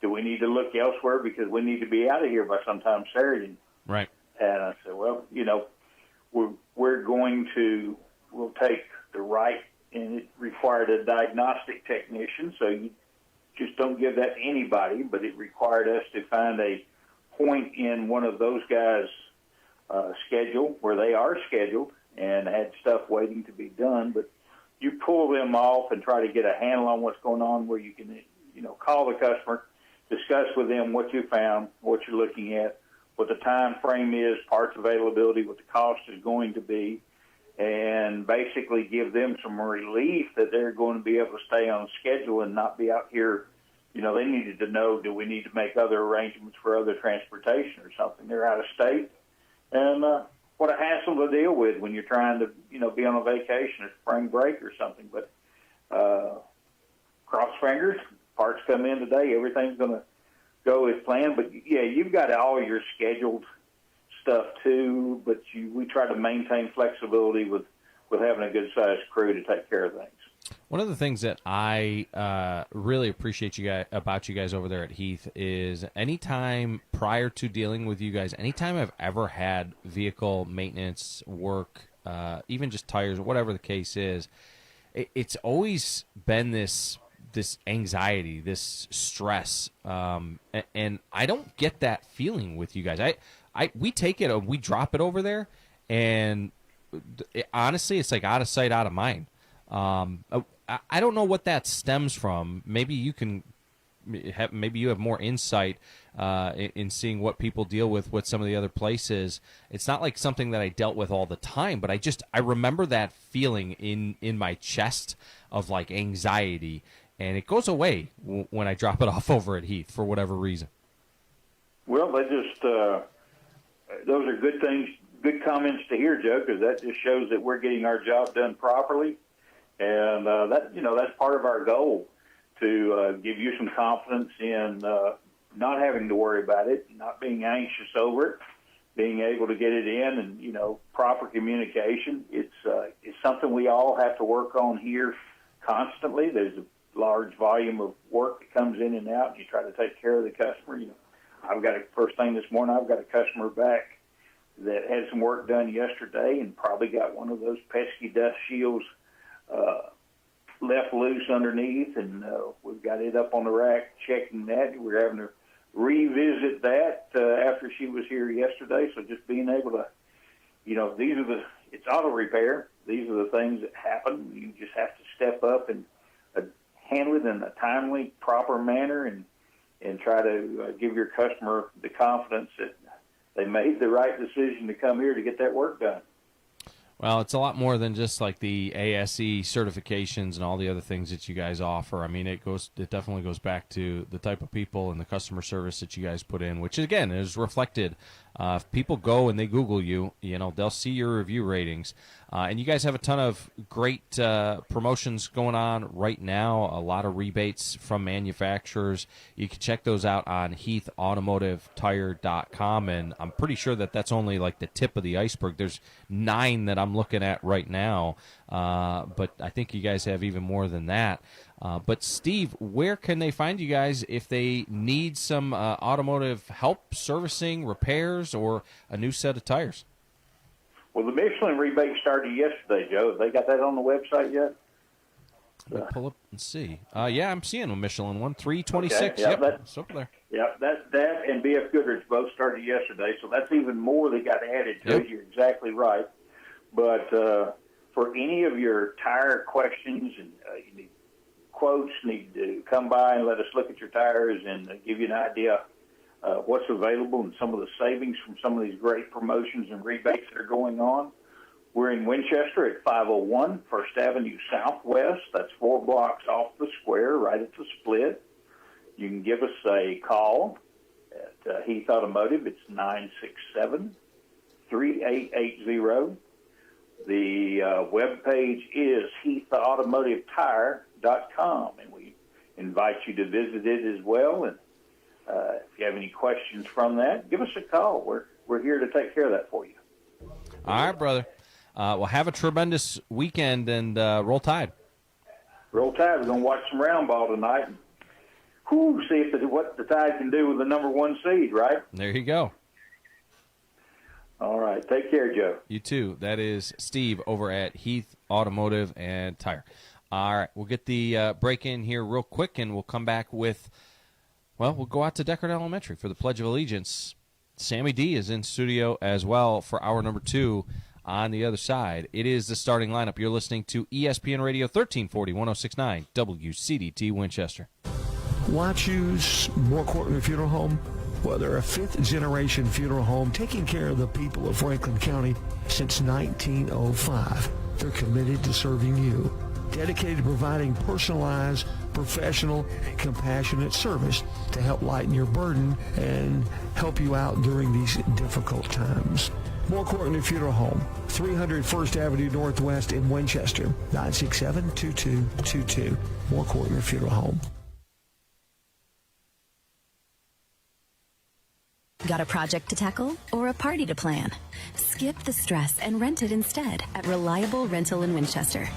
do we need to look elsewhere because we need to be out of here by sometime Saturday? Right. And I said, well, we'll take the right, and it required a diagnostic technician, so you just don't give that to anybody, but it required us to find a point in one of those guys' schedule where they are scheduled and had stuff waiting to be done. But you pull them off and try to get a handle on what's going on, where you can, call the customer, discuss with them what you found, what you're looking at, what the time frame is, parts availability, what the cost is going to be, and basically give them some relief that they're going to be able to stay on schedule and not be out here. They needed to know, do we need to make other arrangements for other transportation or something? They're out of state. And what a hassle to deal with when you're trying to, be on a vacation or spring break or something. But cross fingers, parts come in today, everything's going to go as planned. But, yeah, you've got all your scheduled stuff too, but we try to maintain flexibility with having a good-sized crew to take care of things. One of the things that I really appreciate about you guys over there at Heath is anytime prior to dealing with you guys, anytime I've ever had vehicle maintenance work, even just tires or whatever the case is, it's always been this anxiety, this stress, and I don't get that feeling with you guys. We take it, we drop it over there, and honestly, it's like out of sight, out of mind. I don't know what that stems from. Maybe you have more insight in seeing what people deal with some of the other places. It's not like something that I dealt with all the time, but I remember that feeling in my chest of like anxiety, and it goes away when I drop it off over at Heath for whatever reason. Well, they just those are good things, good comments to hear, Joe, because that just shows that we're getting our job done properly. And that's part of our goal, to give you some confidence in not having to worry about it, not being anxious over it, being able to get it in, and proper communication. It's something we all have to work on here constantly. There's a large volume of work that comes in and out, and you try to take care of the customer. First thing this morning, I've got a customer back that had some work done yesterday and probably got one of those pesky dust shields left loose underneath, and we've got it up on the rack checking that. We're having to revisit that after she was here yesterday. So just being able to, it's auto repair. These are the things that happen. You just have to step up and handle it in a timely, proper manner, and try to give your customer the confidence that they made the right decision to come here to get that work done. Well, it's a lot more than just like the ASE certifications and all the other things that you guys offer. I mean, it definitely goes back to the type of people and the customer service that you guys put in, which again is reflected. If people go and they Google you, they'll see your review ratings. And you guys have a ton of great promotions going on right now, a lot of rebates from manufacturers. You can check those out on heathautomotivetire.com, and I'm pretty sure that that's only like the tip of the iceberg. There's 9 that I'm looking at right now, but I think you guys have even more than that. But Steve, where can they find you guys if they need some automotive help, servicing, repairs, or a new set of tires? Well, the Michelin rebate started yesterday, Joe. Have they got that on the website yet? Let me pull up and see. Yeah, I'm seeing a Michelin one, 326. Okay, yep, it's over there. Yeah, that and BF Goodrich both started yesterday, so that's even more that got added to it. You're exactly right. But for any of your tire questions, and you need quotes, need to come by and let us look at your tires and give you an idea what's available and some of the savings from some of these great promotions and rebates that are going on. We're in Winchester at 501 First Avenue Southwest. That's 4 blocks off the square, right at the split. You can give us a call at Heath Automotive. It's 967-3880. The webpage is heathautomotivetire.com, and we invite you to visit it as well. And if you have any questions from that, give us a call. We're here to take care of that for you. All right, brother. Well, have a tremendous weekend and roll Tide. Roll Tide. We're going to watch some round ball tonight and see what the Tide can do with the number 1 seed, right? There you go. All right. Take care, Joe. You too. That is Steve over at Heath Automotive and Tire. All right, we'll get the break in here real quick, and we'll come back with, well, we'll go out to Deckard Elementary for the Pledge of Allegiance. Sammy D is in studio as well for hour number 2 on the other side. It is the starting lineup. You're listening to ESPN Radio 1340, 1069, WCDT Winchester. Why choose More Courtney Funeral Home? Well, they're a fifth-generation funeral home taking care of the people of Franklin County since 1905. They're committed to serving you, dedicated to providing personalized, professional, compassionate service to help lighten your burden and help you out during these difficult times. More Courtney Funeral Home, 300 First Avenue Northwest in Winchester, 967-2222. More Courtney Funeral Home. Got a project to tackle or a party to plan? Skip the stress and rent it instead at Reliable Rental in Winchester.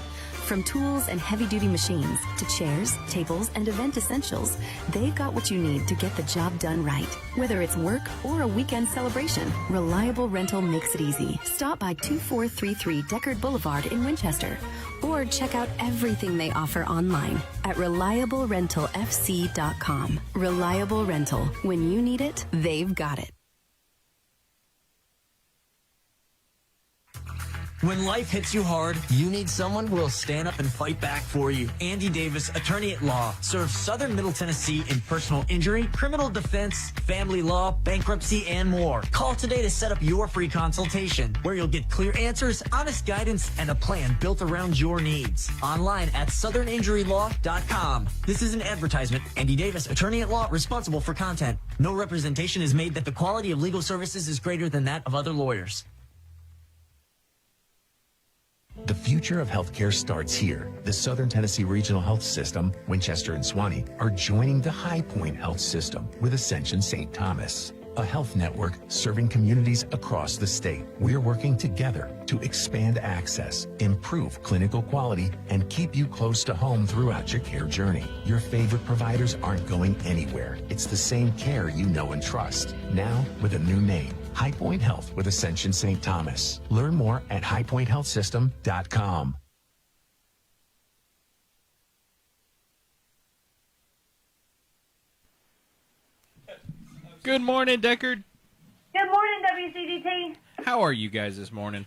From tools and heavy-duty machines to chairs, tables, and event essentials, they've got what you need to get the job done right. Whether it's work or a weekend celebration, Reliable Rental makes it easy. Stop by 2433 Deckard Boulevard in Winchester or check out everything they offer online at ReliableRentalFC.com. Reliable Rental. When you need it, they've got it. When life hits you hard, you need someone who will stand up and fight back for you. Andy Davis, attorney at law, serves Southern Middle Tennessee in personal injury, criminal defense, family law, bankruptcy, and more. Call today to set up your free consultation, where you'll get clear answers, honest guidance, and a plan built around your needs. Online at southerninjurylaw.com. This is an advertisement. Andy Davis, attorney at law, responsible for content. No representation is made that the quality of legal services is greater than that of other lawyers. The future of healthcare starts here. The Southern Tennessee Regional Health System, Winchester and Suwanee, are joining the High Point Health System with Ascension St. Thomas, a health network serving communities across the state. We're working together to expand access, improve clinical quality, and keep you close to home throughout your care journey. Your favorite providers aren't going anywhere. It's the same care you know and trust, now with a new name. High Point Health with Ascension St. Thomas. Learn more at highpointhealthsystem.com. Good morning, Deckard. Good morning, WCDT. How are you guys this morning?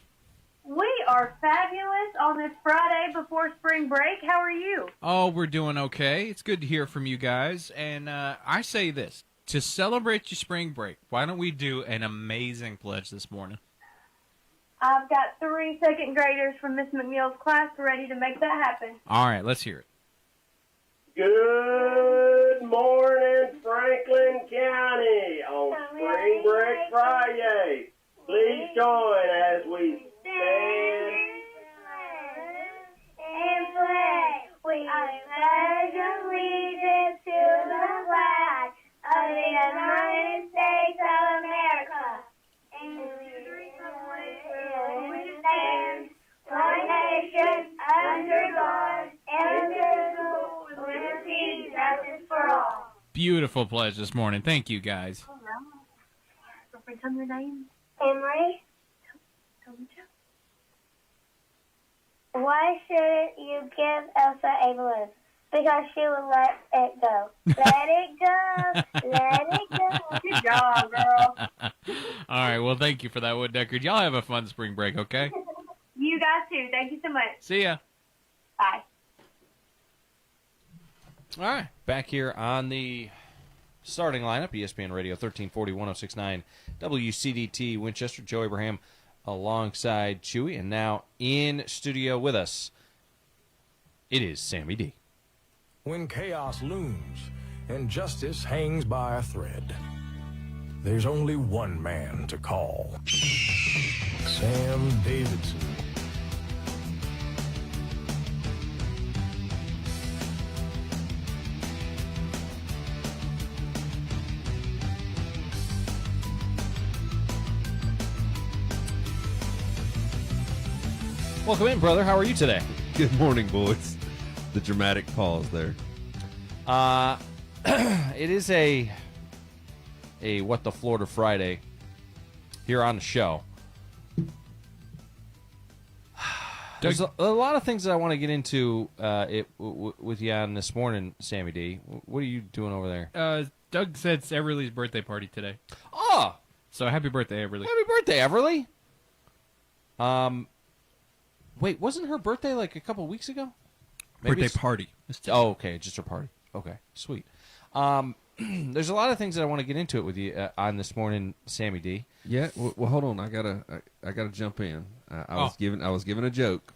We are fabulous on this Friday before spring break. How are you? Oh, we're doing okay. It's good to hear from you guys. And I say this. To celebrate your spring break, why don't we do an amazing pledge this morning? I've got 3 second graders from Miss McNeil's class ready to make that happen. All right, let's hear it. Good morning, Franklin County, on Spring Break Friday. Please join as we stand and play. We pledge allegiance to the flag of the United States of America, and to the republic which stands, one nation, under God, indivisible, with liberty and justice for all. Beautiful pledge this morning. Thank you, guys. Don't tell me your name. Emery, why shouldn't you give Elsa a balloon? Because she will let it go. Let it go. Let it go. Good job, girl. All right, well, thank you for that one, Deckard. Y'all have a fun spring break, okay? You guys too. Thank you so much. See ya. Bye. All right, back here on the starting lineup, ESPN Radio 1340, 1069, WCDT Winchester. Joe Abraham alongside Chewy, and now in studio with us, it is Sammy D. When chaos looms and justice hangs by a thread, there's only one man to call. Sam Davidson. Welcome in, brother. How are you today? Good morning, boys. The dramatic pause there. It is a What the Florida Friday here on the show. There's a lot of things that I want to get into with you on this morning, Sammy D. What are you doing over there? Doug said it's Everly's birthday party today. Oh! So happy birthday, Everly. Happy birthday, Everly. Wait, wasn't her birthday like a couple weeks ago? Birthday party. Oh, okay, just her party. Okay, sweet. There's a lot of things that I want to get into it with you on this morning, Sammy D. Yeah. Well, hold on. I gotta jump in. I was given a joke.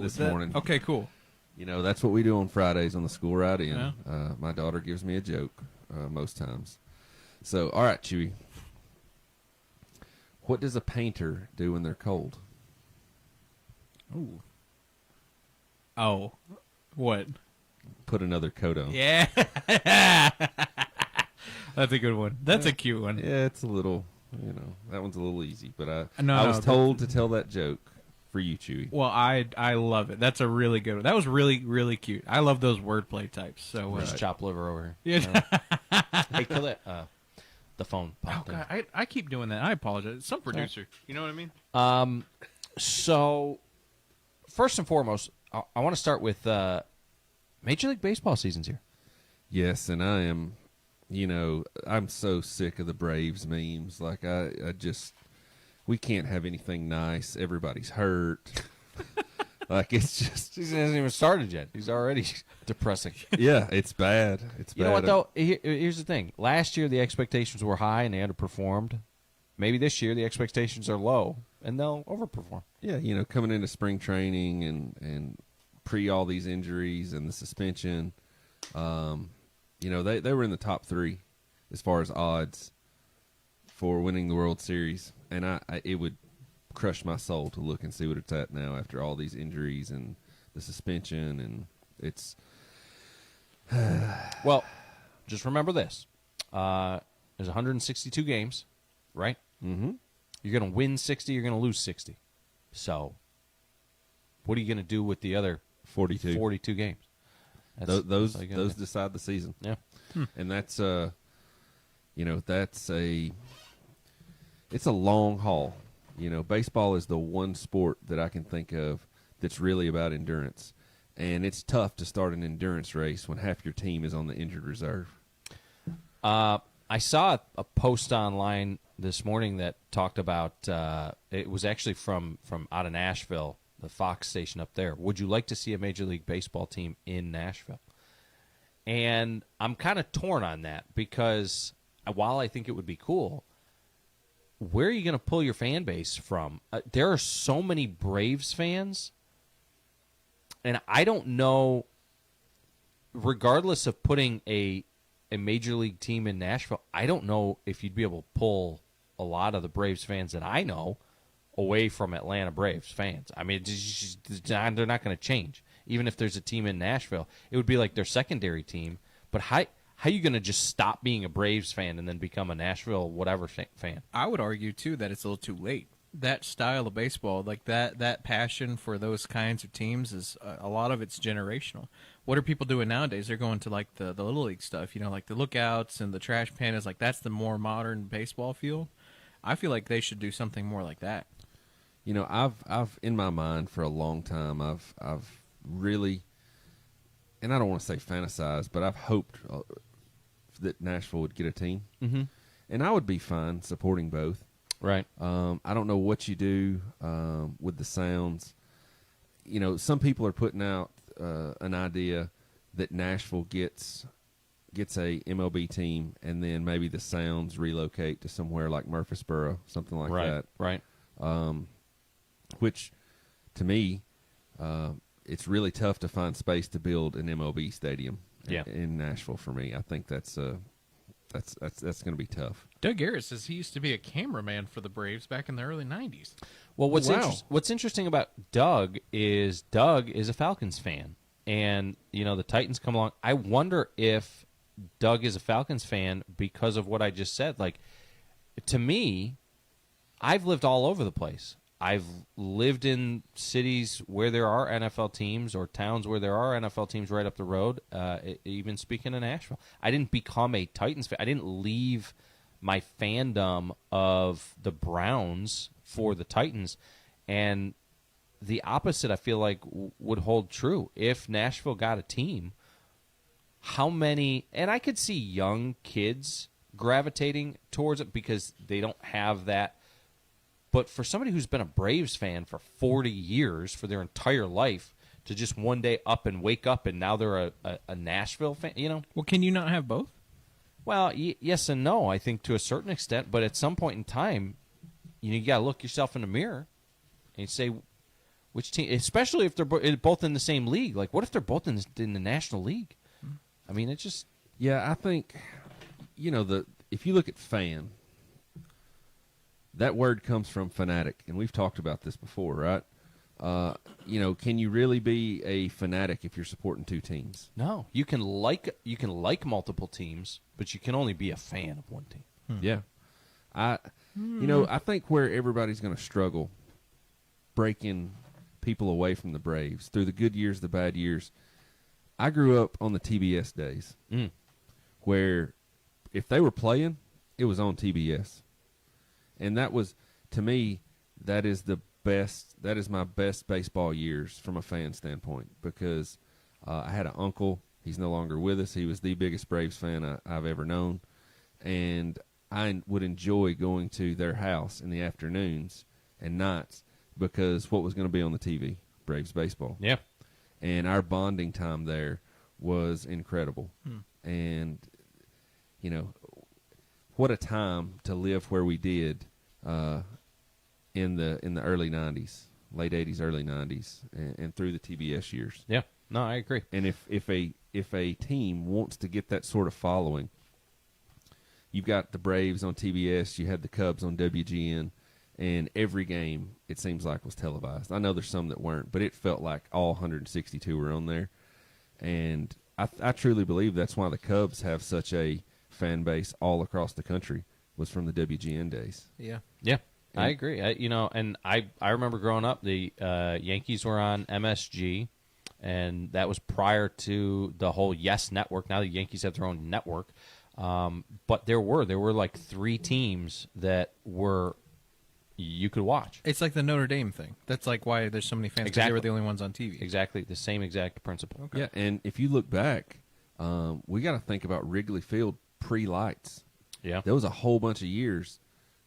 This morning. Okay, cool. You know, that's what we do on Fridays on the school ride in. Yeah. My daughter gives me a joke most times. So, all right, Chewy. What does a painter do when they're cold? Ooh. Oh. What? Put another coat on. Yeah. That's a good one. That's a cute one. Yeah, it's a little, that one's a little easy. But I No, was told to tell that joke for you, Chewy. Well, I love it. That's a really good one. That was really, really cute. I love those wordplay types. So Just chop liver over here. Yeah. Hey, kill that. The phone. Oh, God, I keep doing that. I apologize. Some producer. You know what I mean? So, first and foremost, I want to start with Major League Baseball season's here. Yes, and I am, I'm so sick of the Braves memes. Like, we can't have anything nice. Everybody's hurt. Like, it's just... Season hasn't even started yet. He's already depressing. Yeah, it's bad. It's bad. You know what, though? Here's the thing. Last year, the expectations were high, and they underperformed. Maybe this year, the expectations are low, and they'll overperform. Yeah, coming into spring training and pre all these injuries and the suspension, they were in the top 3 as far as odds for winning the World Series, and it would crush my soul to look and see what it's at now after all these injuries and the suspension, and it's well, just remember this: there's 162 games, right? Mm-hmm. You're going to win 60. You're going to lose 60. So, what are you going to do with the other 42 games? Those decide the season. Yeah, and that's it's a long haul. Baseball is the one sport that I can think of that's really about endurance, and it's tough to start an endurance race when half your team is on the injured reserve. I saw a post online this morning that talked about it was actually from out of Nashville, the Fox station up there. Would you like to see a Major League Baseball team in Nashville? And I'm kind of torn on that because while I think it would be cool, where are you going to pull your fan base from? There are so many Braves fans, and I don't know, regardless of putting a Major League team in Nashville, I don't know if you'd be able to pull a lot of the Braves fans that I know away from Atlanta Braves fans. I mean, they're not going to change. Even if there's a team in Nashville, it would be like their secondary team. But how are you going to just stop being a Braves fan and then become a Nashville whatever fan? I would argue, too, that it's a little too late. That style of baseball, like that passion for those kinds of teams, is a lot of it's generational. What are people doing nowadays? They're going to like the Little League stuff, like the lookouts and the trash pandas. Like that's the more modern baseball feel. I feel like they should do something more like that. I've in my mind for a long time, I've really, and I don't want to say fantasized, but I've hoped that Nashville would get a team, and I would be fine supporting both. Right. I don't know what you do with the sounds. Some people are putting out an idea that Nashville gets a MLB team, and then maybe the Sounds relocate to somewhere like Murfreesboro, something like that. Right. Which, to me, it's really tough to find space to build an MLB stadium in Nashville. For me, I think that's going to be tough. Doug Harris says he used to be a cameraman for the Braves back in the early 90s. Well, what's interesting about Doug is a Falcons fan. And, the Titans come along. I wonder if Doug is a Falcons fan because of what I just said. Like, to me, I've lived all over the place. I've lived in cities where there are NFL teams or towns where there are NFL teams right up the road, even speaking of Nashville. I didn't become a Titans fan. I didn't leave my fandom of the Browns for the Titans. And the opposite, I feel like, would hold true. If Nashville got a team, how many, and I could see young kids gravitating towards it because they don't have that. But for somebody who's been a Braves fan for 40 years, for their entire life, to just one day up and wake up and now they're a Nashville fan, Well, can you not have both? Well, yes and no, I think to a certain extent. But at some point in time, you got to look yourself in the mirror and say, which team, especially if they're both in the same league. Like, what if they're both in the National League? I mean, it just... Yeah, I think, if you look at fan, that word comes from fanatic, and we've talked about this before, right? Can you really be a fanatic if you're supporting two teams? No, you can like multiple teams, but you can only be a fan of one team. Yeah, I think where everybody's going to struggle breaking people away from the Braves through the good years, the bad years. I grew up on the TBS days, where if they were playing, it was on TBS, and that was, to me, that is my best baseball years from a fan standpoint, because I had an uncle. He's no longer with us. He was the biggest Braves fan I've ever known, and I would enjoy going to their house in the afternoons and nights because what was going to be on the TV? Braves baseball. Yeah. And our bonding time there was incredible. And, what a time to live where we did in the early 90s, late 80s, early 90s, and through the TBS years. Yeah. No, I agree. And if a team wants to get that sort of following, you've got the Braves on TBS, you had the Cubs on WGN, and every game, it seems like, was televised. I know there's some that weren't, but it felt like all 162 were on there. And I truly believe that's why the Cubs have such a fan base all across the country, was from the WGN days. Yeah. Yeah. I agree. And I remember growing up, the Yankees were on MSG, and that was prior to the whole Yes Network. Now the Yankees have their own network. But there were like three teams that you could watch. It's like the Notre Dame thing. That's like why there's so many fans, because they were the only ones on TV. Exactly. The same exact principle. Okay. Yeah, and if you look back, we got to think about Wrigley Field pre-lights. Yeah. There was a whole bunch of years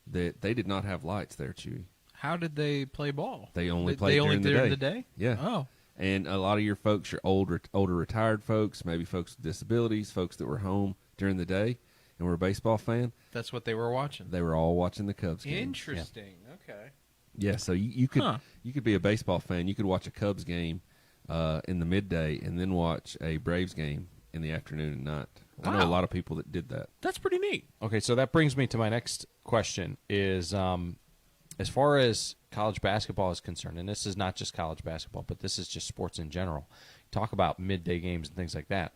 that they did not have lights there, Chewy. How did they play ball? They only played during the day. Yeah. Oh. And a lot of your folks are older retired folks, maybe folks with disabilities, folks that were home during the day and were a baseball fan. That's what they were watching. They were all watching the Cubs game. Interesting. Yeah. Okay. Yeah, so you could be a baseball fan. You could watch a Cubs game in the midday and then watch a Braves game in the afternoon and night. Wow. I know a lot of people that did that. That's pretty neat. Okay, so that brings me to my next question is, as far as college basketball is concerned, and this is not just college basketball, but this is just sports in general. Talk about midday games and things like that.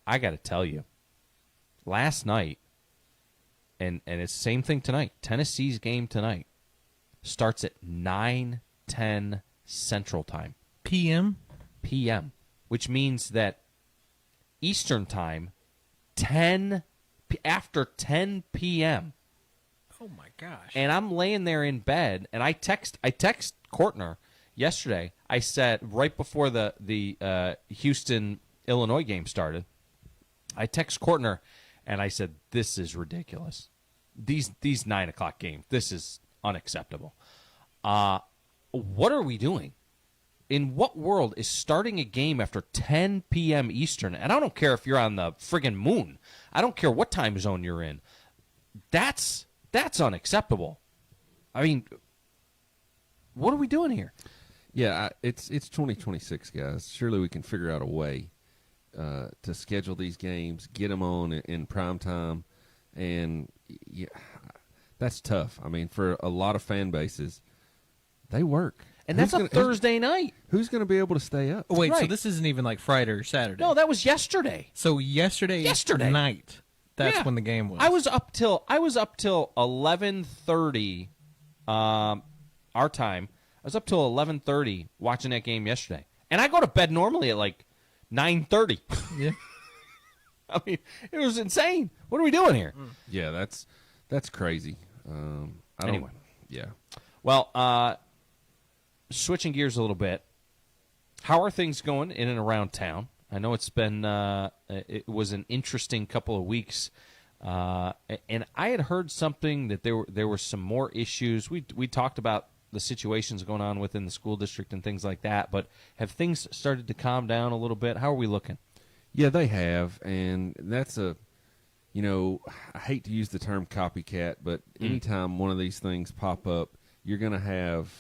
I got to tell you, last night, and it's the same thing tonight, Tennessee's game tonight starts at 9:10 Central Time. PM? PM, which means that Eastern Time, after 10 p.m. Oh my gosh! And I'm laying there in bed, and I text Courtner yesterday. I said right before the Houston Illinois game started, I text Courtner, and I said, "This is ridiculous. These 9 o'clock games. This is unacceptable. What are we doing? In what world is starting a game after 10 p.m. Eastern? And I don't care if you're on the friggin' moon. I don't care what time zone you're in. That's unacceptable. I mean, what are we doing here? Yeah, it's 2026, guys. Surely we can figure out a way to schedule these games, get them on in prime time, and yeah, that's tough. I mean, for a lot of fan bases, they work. And that's a Thursday night. Who's going to be able to stay up? Wait, so Right. this isn't even like Friday or Saturday? No, that was yesterday. So yesterday night, that's Yeah. when the game was. I was up till 11:30 our time. I was up till 11:30 watching that game yesterday. And I go to bed normally at like 9:30. Yeah. I mean, it was insane. What are we doing here? Yeah, that's crazy. Anyway. Yeah. Well, switching gears a little bit, how are things going in and around town? I know it's been it was an interesting couple of weeks, and I had heard something that there were some more issues. We talked about the situations going on within the school district and things like that, but have things started to calm down a little bit? How are we looking? Yeah, they have, and that's I hate to use the term copycat, but anytime one of these things pop up, you're going to have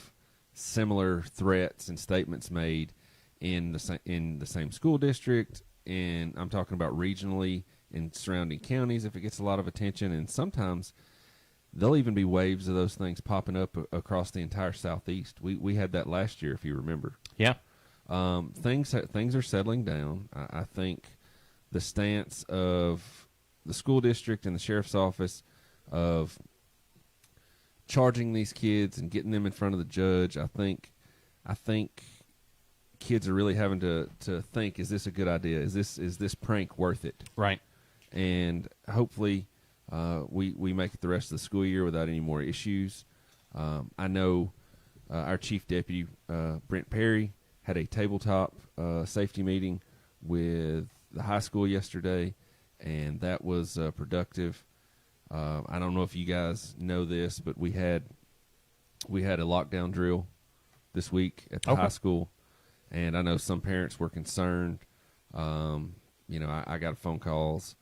similar threats and statements made in the same school district, and I'm talking about regionally in surrounding counties if it gets a lot of attention, and sometimes there'll even be waves of those things popping up across the entire Southeast. We had that last year, if you remember. Yeah. Things are settling down. I think the stance of the school district and the sheriff's office of charging these kids and getting them in front of the judge, I think kids are really having to think, is this a good idea? Is this prank worth it? Right. And hopefully we make it the rest of the school year without any more issues. I know our chief deputy, Brent Perry, had a tabletop safety meeting with the high school yesterday, and that was productive. I don't know if you guys know this, but we had a lockdown drill this week at the high school, and I know some parents were concerned. I got phone calls,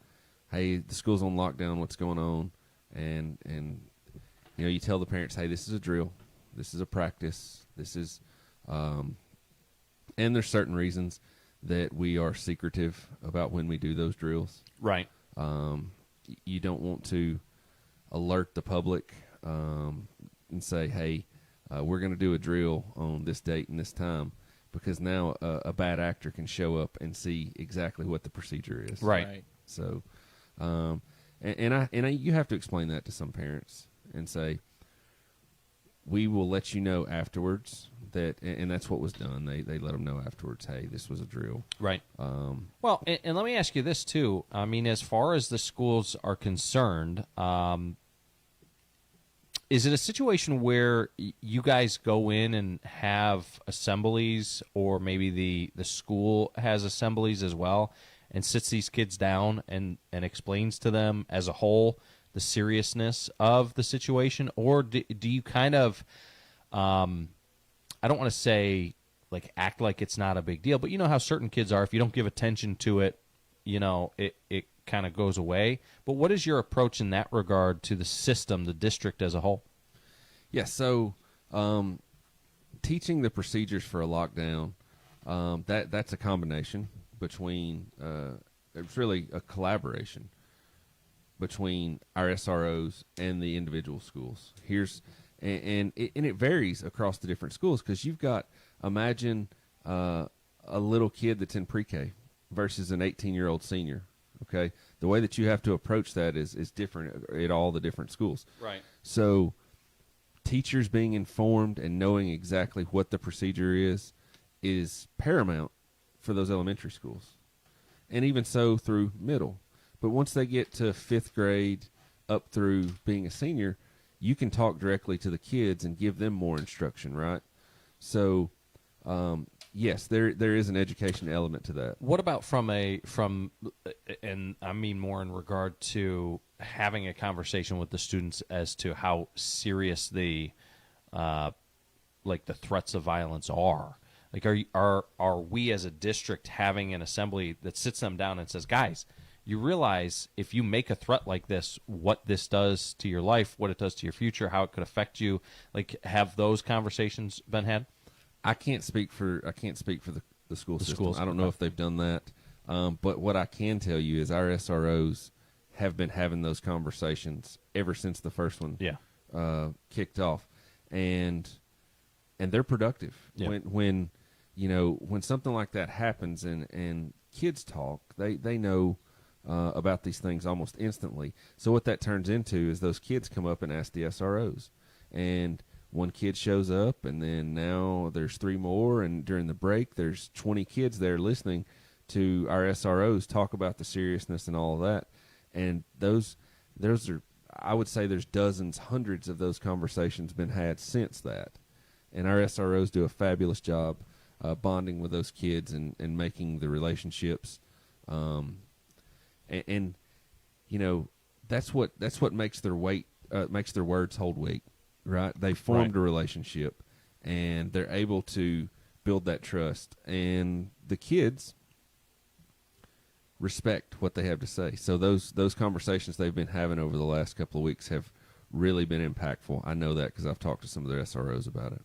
hey, the school's on lockdown, what's going on? And you tell the parents, hey, this is a drill, this is a practice, this is and there's certain reasons that we are secretive about when we do those drills. Right. You don't want to alert the public and say, hey, we're going to do a drill on this date and this time, because now a bad actor can show up and see exactly what the procedure is. Right. So, you have to explain that to some parents and say, we will let you know afterwards that, and that's what was done. They let them know afterwards, hey, this was a drill. Right. Well, and let me ask you this too. I mean, as far as the schools are concerned, is it a situation where you guys go in and have assemblies, or maybe the school has assemblies as well, and sits these kids down and explains to them as a whole the seriousness of the situation? Or do you kind of, I don't want to say like act like it's not a big deal, but you know how certain kids are, if you don't give attention to it, it kind of goes away. But what is your approach in that regard to the system, the district as a whole? Yeah, so teaching the procedures for a lockdown, that's a combination between, it's really a collaboration between our SROs and the individual schools. And it varies across the different schools, because you've got, imagine a little kid that's in pre-K versus an 18-year-old senior. Okay, the way that you have to approach that is different at all the different schools. Right. So teachers being informed and knowing exactly what the procedure is paramount for those elementary schools, and even so through middle. But once they get to 5th grade up through being a senior, you can talk directly to the kids and give them more instruction, right? So, yes, there is an education element to that. What about from and I mean more in regard to having a conversation with the students as to how serious the threats of violence are? Like, are we as a district having an assembly that sits them down and says, guys, you realize if you make a threat like this, what this does to your life, what it does to your future, how it could affect you? Like, have those conversations been had? I can't speak for the school system. Schools. I don't know if they've done that. But what I can tell you is our SROs have been having those conversations ever since the first one kicked off, and they're productive. Yeah. When something like that happens and kids talk, they know about these things almost instantly. So what that turns into is those kids come up and ask the SROs, and one kid shows up, and then now there's 3 more, and during the break there's 20 kids there listening to our SROs talk about the seriousness and all of that. And those are, I would say there's dozens, hundreds of those conversations been had since that. and our SROs do a fabulous job bonding with those kids and making the relationships. And you know, that's what makes their makes their words hold weight, right? They formed a relationship, and they're able to build that trust, and the kids respect what they have to say. So those conversations they've been having over the last couple of weeks have really been impactful. I know that because I've talked to some of their SROs about it.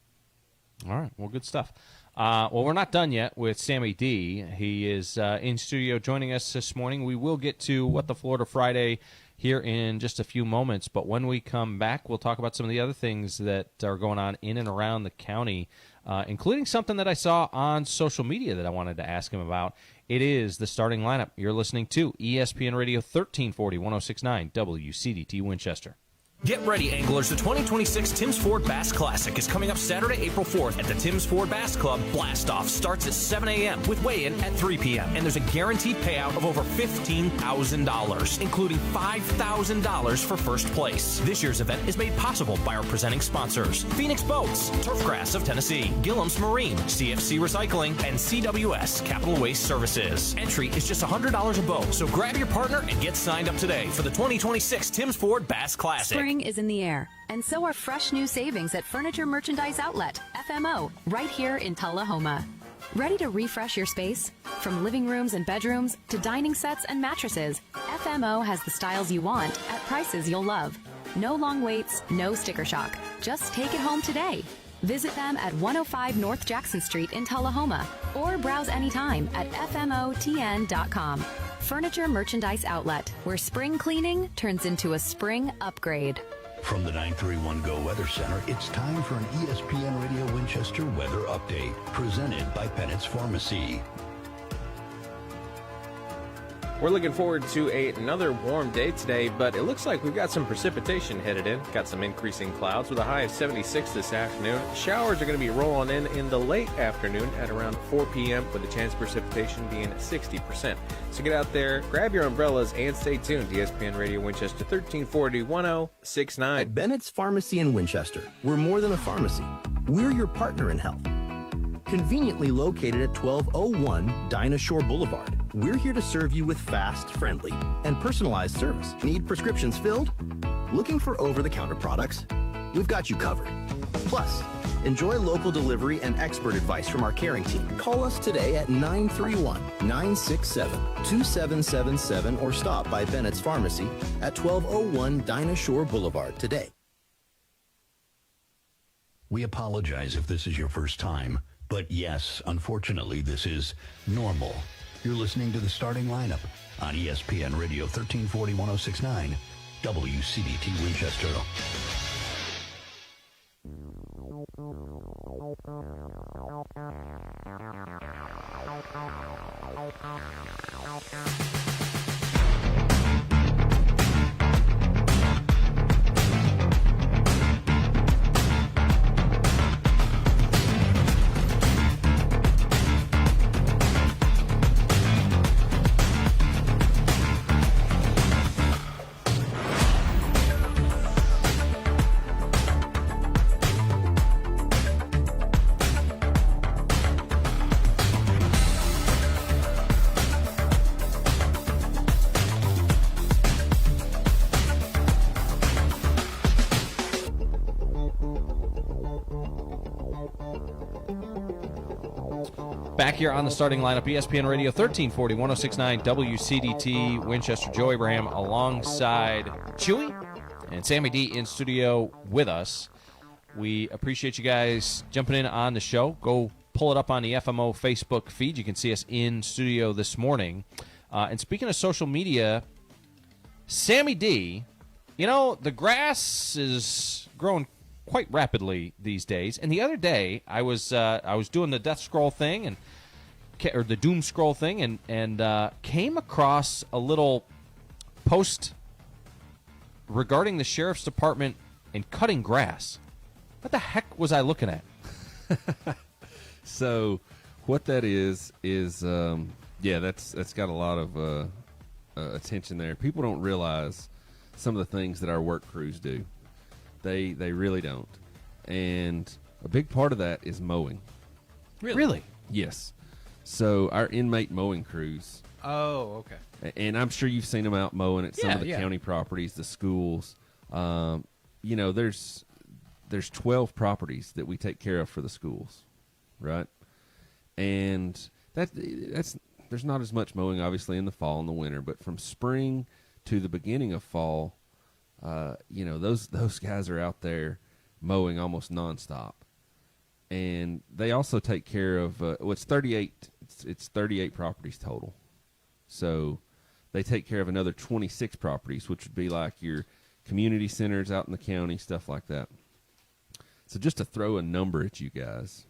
All right. Well, good stuff. Well, we're not done yet with Sammy D. He is in studio joining us this morning. We will get to What the Florida Friday here in just a few moments, but when we come back, we'll talk about some of the other things that are going on in and around the county, including something that I saw on social media that I wanted to ask him about. It is the starting lineup. You're listening to ESPN Radio 1340, 1069 WCDT Winchester. Get ready, anglers. The 2026 Timms Ford Bass Classic is coming up Saturday, April 4th at the Timms Ford Bass Club. Blast-off starts at 7 a.m. with weigh-in at 3 p.m. And there's a guaranteed payout of over $15,000, including $5,000 for first place. This year's event is made possible by our presenting sponsors: Phoenix Boats, Turfgrass of Tennessee, Gillum's Marine, CFC Recycling, and CWS Capital Waste Services. Entry is just $100 a boat, so grab your partner and get signed up today for the 2026 Timms Ford Bass Classic. Spring is in the air, and so are fresh new savings at Furniture Merchandise Outlet, FMO, right here in Tullahoma. Ready to refresh your space? From living rooms and bedrooms to dining sets and mattresses, FMO has the styles you want at prices you'll love. No long waits, no sticker shock. Just take it home today. Visit them at 105 North Jackson Street in Tullahoma, or browse anytime at FMOTN.com. Furniture Merchandise Outlet, where spring cleaning turns into a spring upgrade. From the 931 Go Weather Center, it's time for an ESPN Radio Winchester weather update, presented by Pennett's Pharmacy. We're looking forward to another warm day today, but it looks like we've got some precipitation headed in. Got some increasing clouds with a high of 76 this afternoon. Showers are going to be rolling in the late afternoon at around 4 p.m. with the chance of precipitation being 60%. So get out there, grab your umbrellas, and stay tuned. ESPN Radio Winchester 1340 1069. At Bennett's Pharmacy in Winchester, we're more than a pharmacy. We're your partner in health. Conveniently located at 1201 Dinah Shore Boulevard, we're here to serve you with fast, friendly, and personalized service. Need prescriptions filled? Looking for over-the-counter products? We've got you covered. Plus, enjoy local delivery and expert advice from our caring team. Call us today at 931-967-2777 or stop by Bennett's Pharmacy at 1201 Dinah Shore Boulevard today. We apologize if this is your first time, but yes, unfortunately, this is normal. You're listening to the starting lineup on ESPN Radio 1340 1069 WCDT Winchester. Back here on the starting lineup, ESPN Radio 1340, 1069 WCDT Winchester. Joe Abraham alongside Chewy and Sammy D in studio with us. We appreciate you guys jumping in on the show. Go pull it up on the FMO Facebook feed. You can see us in studio this morning. And speaking of social media, Sammy D, you know, the grass is growing quite rapidly these days. And the other day, I was doing the death scroll thing or the doom scroll thing, and came across a little post regarding the sheriff's department and cutting grass. What the heck was I looking at? So, what that is that's got a lot of attention there. People don't realize some of the things that our work crews do. They really don't. And A big part of that is mowing. Really? Yes. So our inmate mowing crews. Oh, okay. And I'm sure you've seen them out mowing at some of the Yeah. county properties, the schools. There's 12 properties that we take care of for the schools, right? And that's there's not as much mowing, obviously, in the fall and the winter, but from spring to the beginning of fall, those guys are out there mowing almost nonstop. And they also take care of it's 38. It's 38 properties total. So they take care of another 26 properties, which would be like your community centers out in the county, stuff like that. So just to throw a number at you guys,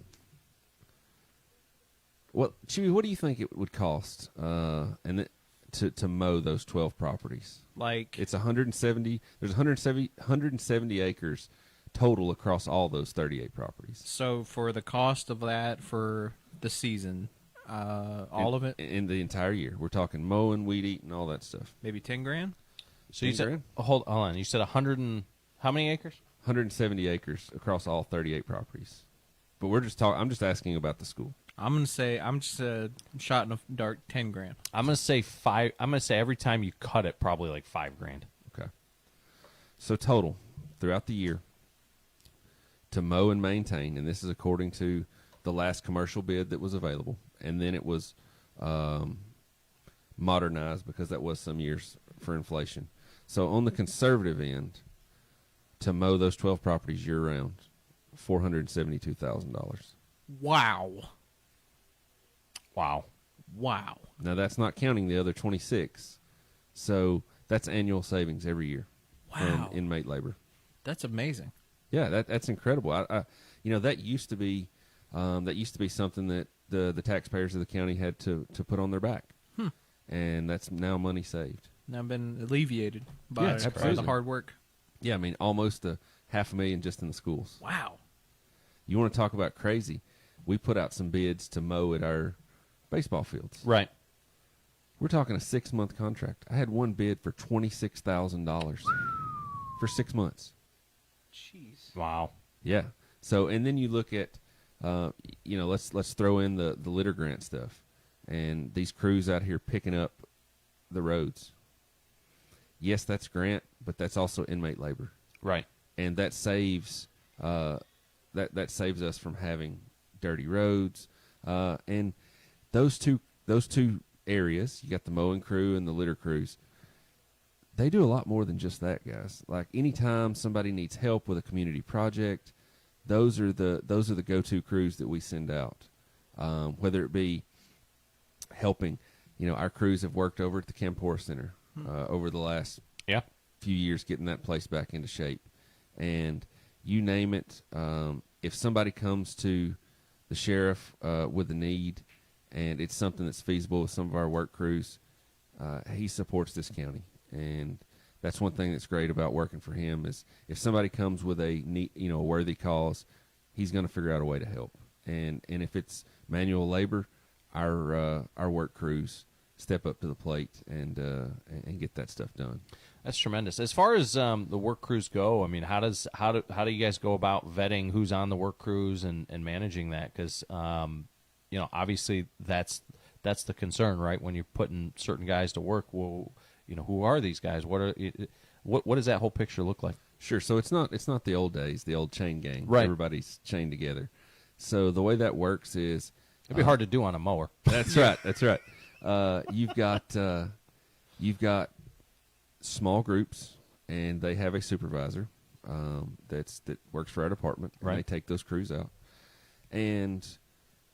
Chewy, what do you think it would cost to mow those 12 properties? Like it's 170. There's 170 acres total across all those 38 properties. So for the cost of that for the season, all of it in the entire year, we're talking mowing, weed eating, all that stuff. maybe $10,000. So you said hold on. You said 100 and how many acres? 170 acres across all 38 properties. But we're just talking. I'm just asking about the school. I'm gonna say I'm just a shot in the dark. $10,000. I'm gonna say five. I'm gonna say every time you cut it, probably like $5,000. Okay. So total throughout the year to mow and maintain, and this is according to the last commercial bid that was available, and then it was modernized because that was some years for inflation. So on the conservative end, to mow those 12 properties year round, $472,000. Wow. Wow. Wow. Now that's not counting the other 26. So that's annual savings every year Wow. from inmate labor. That's amazing. Yeah, that's incredible. That used to be something that the taxpayers of the county had to put on their back, and that's now money saved. Now been alleviated by the absolutely. hard work. Yeah, I mean almost $500,000 just in the schools. Wow. You want to talk about crazy? We put out some bids to mow at our baseball fields. Right. We're talking a 6-month contract. I had one bid for $26,000 for 6 months. Jeez. Wow. Yeah. So, and then you look at, let's throw in the litter grant stuff, and these crews out here picking up the roads. Yes, that's grant, but that's also inmate labor. Right. And that saves that saves us from having dirty roads. And those two areas, you got the mowing crew and the litter crews. They do a lot more than just that, guys. Like anytime somebody needs help with a community project, those are the go-to crews that we send out. Whether it be helping, our crews have worked over at the Campora Center over the last few years, getting that place back into shape. And you name it, if somebody comes to the sheriff with a need, and it's something that's feasible with some of our work crews, he supports this county. And that's one thing that's great about working for him is if somebody comes with a worthy cause, he's going to figure out a way to help. And if it's manual labor, our work crews step up to the plate and get that stuff done. That's tremendous. As far as the work crews go, I mean, how do you guys go about vetting who's on the work crews and managing that? Because obviously that's the concern, right? When you're putting certain guys to work, well, who are these guys? What does that whole picture look like? Sure. So it's not the old days, the old chain gang. Right. Everybody's chained together. So the way that works is it'd be hard to do on a mower. That's right. That's right. You've got small groups, and they have a supervisor that works for our department. And Right. They take those crews out, and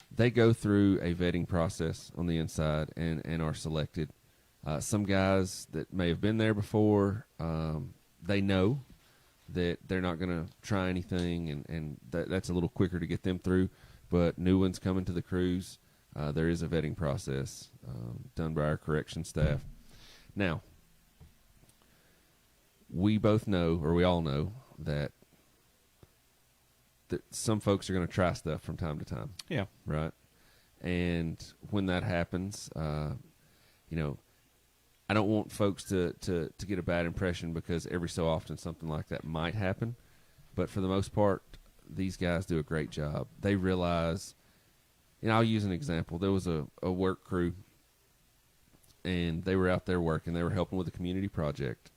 they go through a vetting process on the inside and are selected. Some guys that may have been there before, they know that they're not going to try anything, and that's a little quicker to get them through. But new ones coming to the crews, there is a vetting process done by our correction staff. Now, we both know, or we all know, that some folks are going to try stuff from time to time. Yeah. Right? And when that happens, I don't want folks to get a bad impression because every so often something like that might happen. But for the most part, these guys do a great job. They realize, and I'll use an example. There was a work crew, and they were out there working. They were helping with a community project.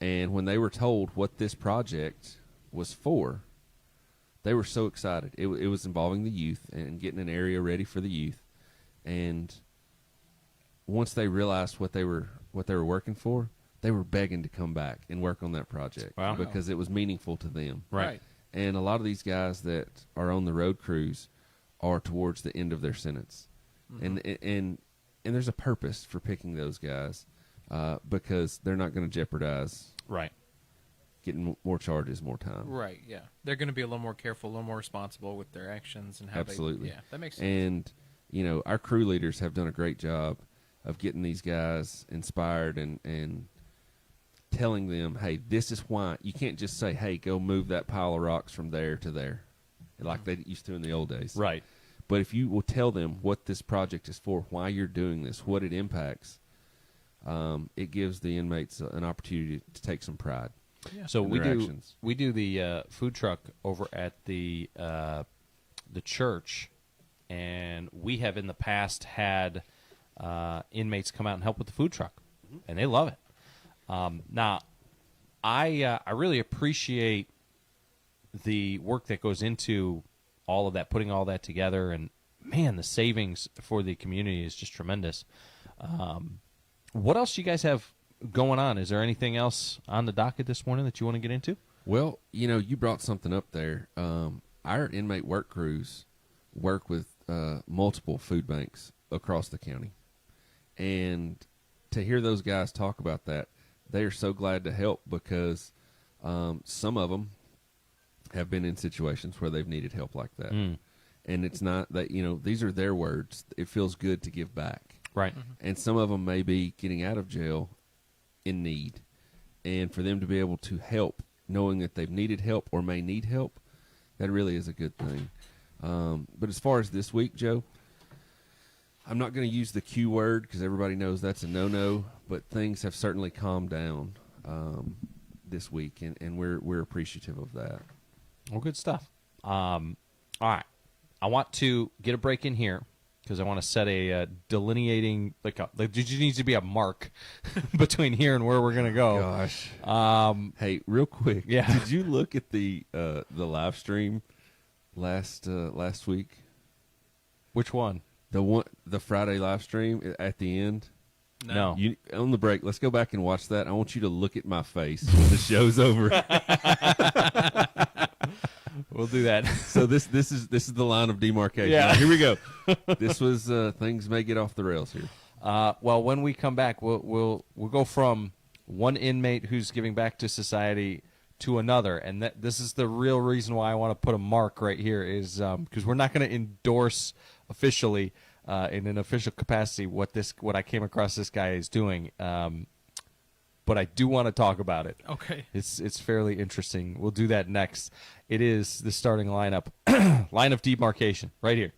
And when they were told what this project was for, they were so excited. It was involving the youth and getting an area ready for the youth. And once they realized what they were working for, they were begging to come back and work on that project. Wow. Because it was meaningful to them. Right. And a lot of these guys that are on the road crews are towards the end of their sentence. Mm-hmm. And there's a purpose for picking those guys because they're not going to jeopardize getting more charges, more time. Right, yeah. They're going to be a little more careful, a little more responsible with their actions and how Absolutely. Yeah, that makes sense. And, you know, our crew leaders have done a great job of getting these guys inspired and telling them, hey, this is why. You can't just say, hey, go move that pile of rocks from there to there, like they used to in the old days. Right. But if you will tell them what this project is for, why you're doing this, what it impacts, it gives the inmates an opportunity to take some pride. Yeah. So we do the food truck over at the church, and we have in the past had inmates come out and help with the food truck, and they love it. Now, I really appreciate the work that goes into all of that, putting all that together, and man, the savings for the community is just tremendous. What else do you guys have going on? Is there anything else on the docket this morning that you want to get into? Well, you know, you brought something up there. Our inmate work crews work with multiple food banks across the county. And to hear those guys talk about that, they are so glad to help because some of them have been in situations where they've needed help like that. And it's not that, you know, these are their words. It feels good to give back. Right. And some of them may be getting out of jail in need. And for them to be able to help, knowing that they've needed help or may need help, that really is a good thing. But as far as this week, Joe, I'm not going to use the Q word because everybody knows that's a no-no, but things have certainly calmed down this week, and we're appreciative of that. Well, good stuff. All right. I want to get a break in here because I want to set a delineating, there needs to be a mark between here and where we're going to go. Gosh. Hey, real quick. Yeah. Did you look at the live stream last week? Which one? The Friday live stream at the end? No. On the break, let's go back and watch that. I want you to look at my face when the show's over. We'll do that. So this is the line of demarcation. Yeah. Right, here we go. This was things may get off the rails here. Well, when we come back, we'll go from one inmate who's giving back to society to another, and this is the real reason why I want to put a mark right here is because we're not going to endorse officially in an official capacity what I came across this guy is doing. But I do want to talk about it. Okay. It's fairly interesting. We'll do that next. It is the starting lineup, line of demarcation, right here.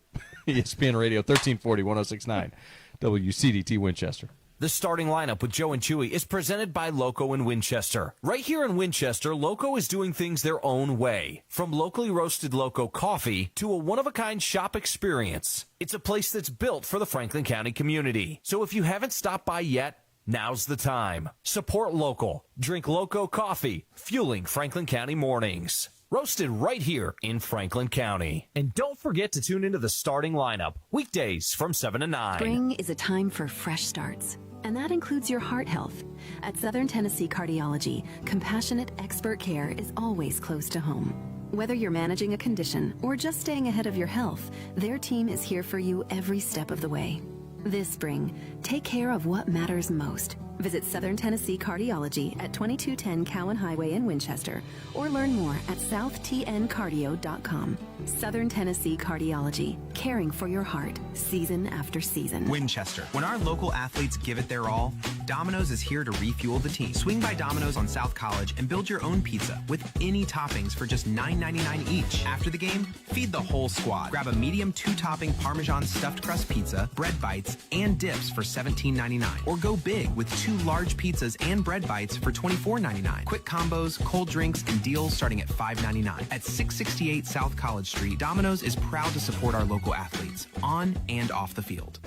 ESPN Radio 1340, 106.9, WCDT Winchester. The starting lineup with Joe and Chewy is presented by Loco in Winchester. Right here in Winchester, Loco is doing things their own way. From locally roasted Loco coffee to a one-of-a-kind shop experience. It's a place that's built for the Franklin County community. So if you haven't stopped by yet, now's the time. Support local. Drink Loco coffee, fueling Franklin County mornings. Roasted right here in Franklin County. And don't forget to tune into the starting lineup, weekdays from 7 to 9. Spring is a time for fresh starts, and that includes your heart health. At Southern Tennessee Cardiology, compassionate expert care is always close to home. Whether you're managing a condition or just staying ahead of your health, their team is here for you every step of the way. This spring, take care of what matters most. Visit Southern Tennessee Cardiology at 2210 Cowan Highway in Winchester or learn more at southtncardio.com. Southern Tennessee Cardiology. caring for your heart season after season. Winchester. When our local athletes give it their all, Domino's is here to refuel the team. Swing by Domino's on South College and build your own pizza with any toppings for just $9.99 each. After the game, feed the whole squad. Grab a medium 2-topping Parmesan stuffed crust pizza, bread bites, and dips for $17.99. Or go big with 2 large pizzas and bread bites for $24.99. Quick combos, cold drinks, and deals starting at $5.99. At 668 South College Street, Domino's is proud to support our local athletes, on and off the field.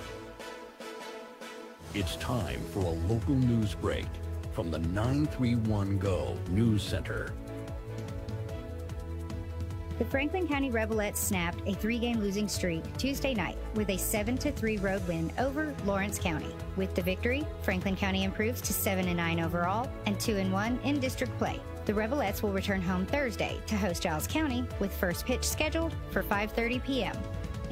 It's time for a local news break from the 931 Go News Center. The Franklin County Rebelettes snapped a 3-game losing streak Tuesday night with a 7-3 road win over Lawrence County. With the victory, Franklin County improves to 7-9 overall and 2-1 in district play. The Rebelettes will return home Thursday to host Giles County with first pitch scheduled for 5:30 p.m.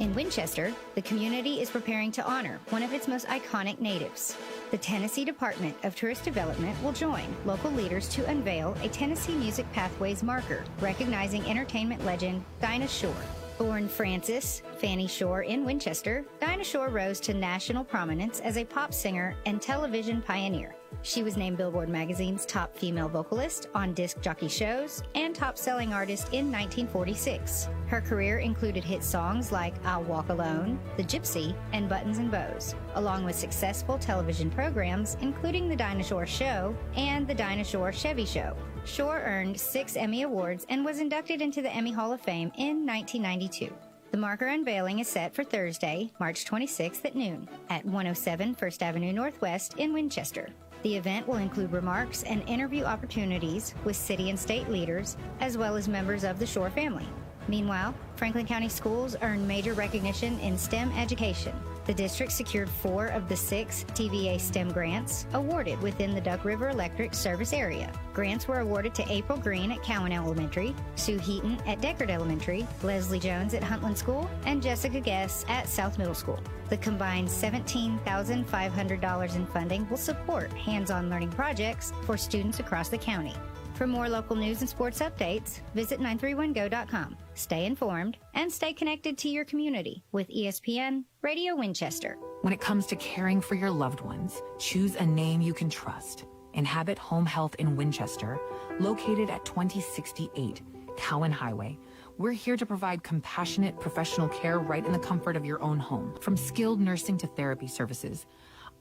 In Winchester, the community is preparing to honor one of its most iconic natives. The Tennessee Department of Tourist Development will join local leaders to unveil a Tennessee Music Pathways marker recognizing entertainment legend Dinah Shore. Born Frances Fannie Shore in Winchester, Dinah Shore rose to national prominence as a pop singer and television pioneer. She was named Billboard Magazine's top female vocalist on disc jockey shows and top-selling artist in 1946. Her career included hit songs like I'll Walk Alone, The Gypsy, and Buttons and Bows, along with successful television programs including The Dinah Shore Show and The Dinah Shore Chevy Show. Shore earned 6 Emmy Awards and was inducted into the Emmy Hall of Fame in 1992. The marker unveiling is set for Thursday, March 26th at noon at 107 First Avenue Northwest in Winchester. The event will include remarks and interview opportunities with city and state leaders, as well as members of the Shore family. Meanwhile, Franklin County schools earned major recognition in STEM education. The district secured 4 of the 6 TVA STEM grants awarded within the Duck River Electric service area. Grants were awarded to April Green at Cowan Elementary, Sue Heaton at Deckard Elementary, Leslie Jones at Huntland School, and Jessica Guess at South Middle School. The combined $17,500 in funding will support hands-on learning projects for students across the county. For more local news and sports updates, visit 931go.com. Stay informed and stay connected to your community with ESPN Radio Winchester. When it comes to caring for your loved ones, choose a name you can trust. Inhabit Home Health in Winchester, located at 2068 Cowan Highway. We're here to provide compassionate professional care right in the comfort of your own home. From skilled nursing to therapy services,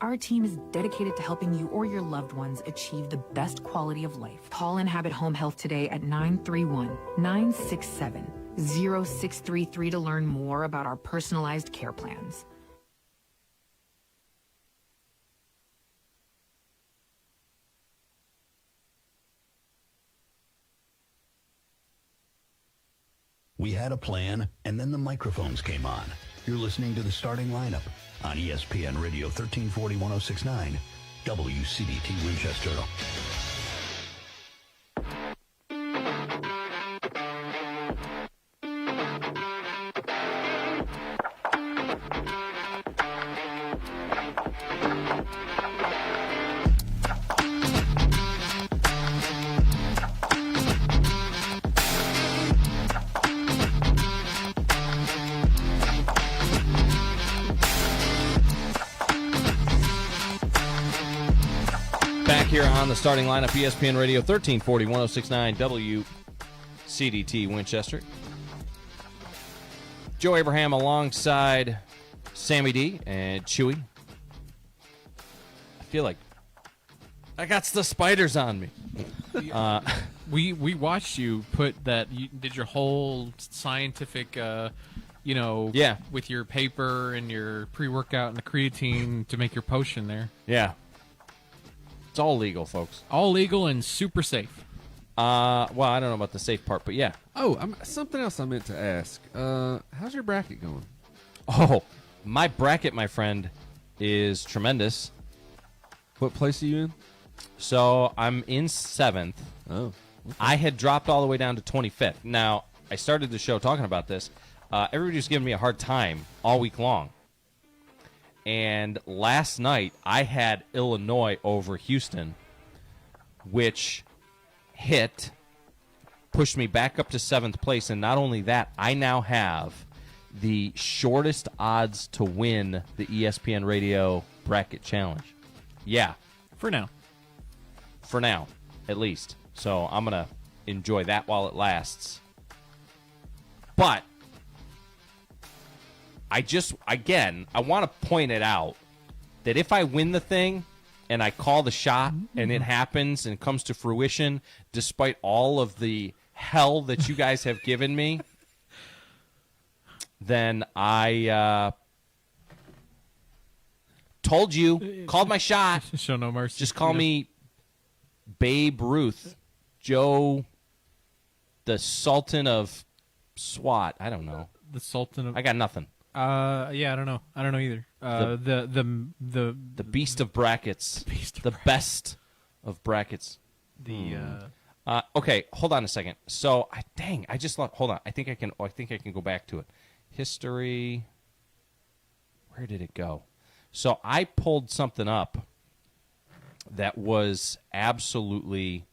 our team is dedicated to helping you or your loved ones achieve the best quality of life. Call Inhabit Home Health today at 931-967-0633 to learn more about our personalized care plans. We had a plan, and then the microphones came on. You're listening to the starting lineup on ESPN Radio 1340-1069, WCDT Winchester. Here on the starting lineup, ESPN Radio 1340-1069 WCDT Winchester. Joe Abraham alongside Sammy D and Chewy. I feel like I got the spiders on me. We watched you put that. You did your whole scientific, yeah, with your paper and your pre-workout and the creatine to make your potion there. Yeah. It's all legal, folks. All legal and super safe. Well, I don't know about the safe part, but yeah. Oh, something else I meant to ask. How's your bracket going? Oh, my bracket, my friend, is tremendous. What place are you in? So I'm in 7th. Oh. Okay. I had dropped all the way down to 25th. Now, I started the show talking about this. Everybody's giving me a hard time all week long. And last night, I had Illinois over Houston, which pushed me back up to 7th place. And not only that, I now have the shortest odds to win the ESPN Radio Bracket Challenge. Yeah. For now. For now, at least. So I'm going to enjoy that while it lasts. But I want to point it out that if I win the thing and I call the shot and it happens and comes to fruition, despite all of the hell that you guys have given me, then I told you, called my shot. Show no mercy. Just call me Babe Ruth, Joe, the Sultan of SWAT. I don't know. The Sultan of... I got nothing. Yeah, I don't know. I don't know either. The beast of brackets. The best of brackets. Okay, hold on a second. So, I just lost. Hold on. I think I can go back to it. History. Where did it go? So I pulled something up that was absolutely.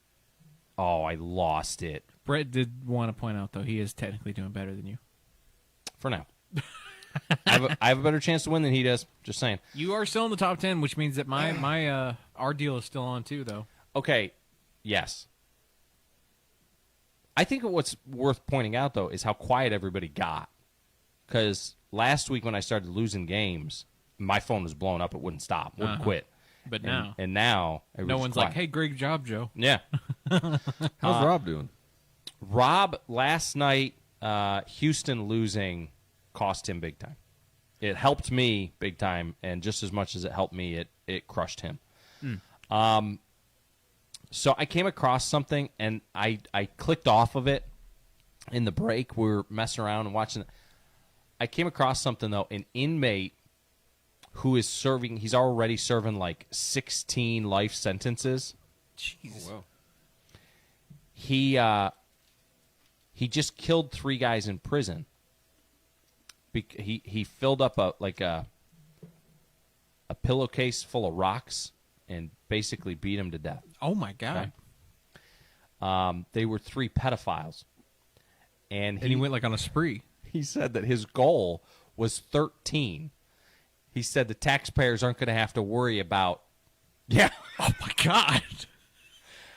Oh, I lost it. Brett did want to point out, though, he is technically doing better than you. For now. I have a better chance to win than he does. Just saying. You are still in the top 10, which means that our deal is still on, too, though. Okay. Yes. I think what's worth pointing out, though, is how quiet everybody got. Because last week when I started losing games, my phone was blowing up. It wouldn't stop. Wouldn't quit. But now no one's quiet. like, hey, great job, Joe. Yeah. How's Rob doing? Rob, last night, Houston losing cost him big time. It helped me big time, and just as much as it helped me, it crushed him. So I came across something, and I clicked off of it in the break. We were messing around and watching. I came across something, though, an inmate who is serving, he's already serving like 16 life sentences. Jeez. Oh, wow. He just killed 3 guys in prison. He filled up a pillowcase full of rocks and basically beat him to death. Oh, my God. Okay? They were 3 pedophiles. And he went like on a spree. He said that his goal was 13. He said the taxpayers aren't going to have to worry about... Yeah. Oh, my God.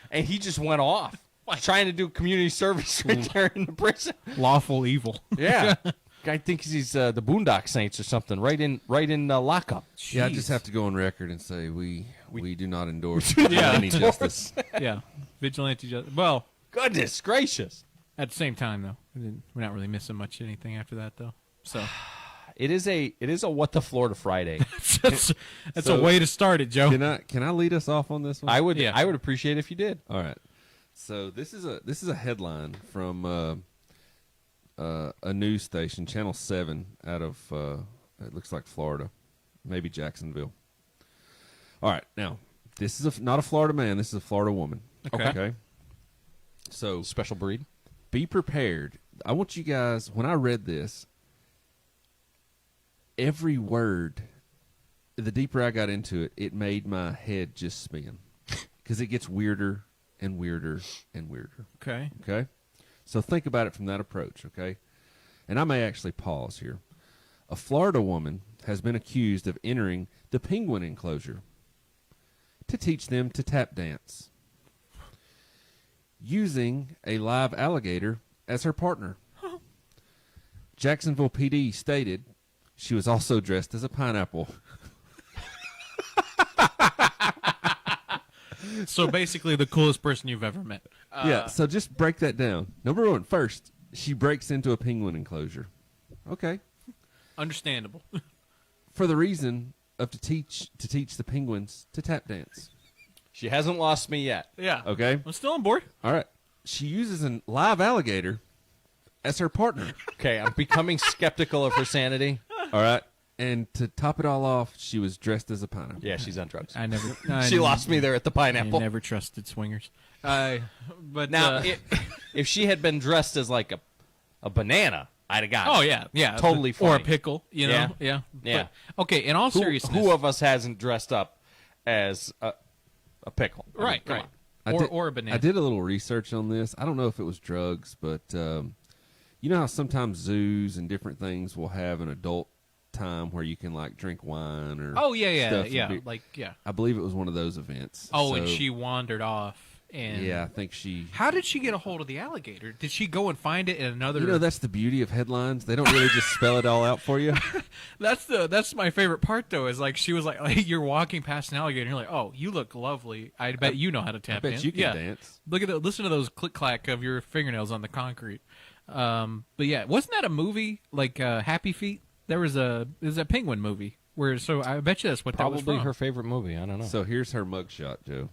And he just went off. Trying to do community service right there in the prison. Lawful evil. Yeah. Guy thinks he's the Boondock Saints or something, right in lockup. Jeez. Yeah, I just have to go on record and say we do not endorse Yeah. any justice. Yeah, vigilante justice. Well, goodness gracious. At the same time, though, we're not really missing much anything after that, though. So it is a What the Florida Friday. that's a way to start it, Joe. Can I lead us off on this one? I would appreciate it if you did. All right. So this is a headline from a news station, Channel 7, out of it looks like Florida, maybe Jacksonville. All right, now this is not a Florida man. This is a Florida woman. Okay. So special breed. Be prepared. I want you guys. When I read this, every word, the deeper I got into it, it made my head just spin because it gets weirder and weirder and weirder. Okay. Okay? So think about it from that approach, okay? And I may actually pause here. A Florida woman has been accused of entering the penguin enclosure to teach them to tap dance, using a live alligator as her partner. Jacksonville PD stated she was also dressed as a pineapple. So basically the coolest person you've ever met. Yeah, so just break that down. Number one, first, she breaks into a penguin enclosure. Okay. Understandable. For the reason of to teach the penguins to tap dance. She hasn't lost me yet. Yeah. Okay. I'm still on board. All right. She uses a live alligator as her partner. Okay, I'm becoming skeptical of her sanity. All right. And to top it all off, she was dressed as a pineapple. Yeah, she's on drugs. She lost me there at the pineapple. I never trusted swingers. But now, if she had been dressed as like a banana, I'd have got it. Oh, yeah. Totally fine. Or a pickle, you know? Yeah. But, okay, in all seriousness. Who of us hasn't dressed up as a pickle? I mean, come on. Or a banana. I did a little research on this. I don't know if it was drugs, but You know how sometimes zoos and different things will have an adult time where you can like drink wine or yeah. I believe it was one of those events. Oh, and she wandered off. And yeah, I think she... How did she get a hold of the alligator? Did she go and find it in another... You know, that's the beauty of headlines. They don't really just spell it all out for you. That's my favorite part, though, is like she was like you're walking past an alligator and you're like, oh, you look lovely. I bet you know how to tap in. I bet you can dance. Look at listen to those click-clack of your fingernails on the concrete. But yeah, wasn't that a movie, like Happy Feet? There's a penguin movie. So I bet you that's what that was Probably from. her favorite movie. I don't know. So here's her mugshot, Joe.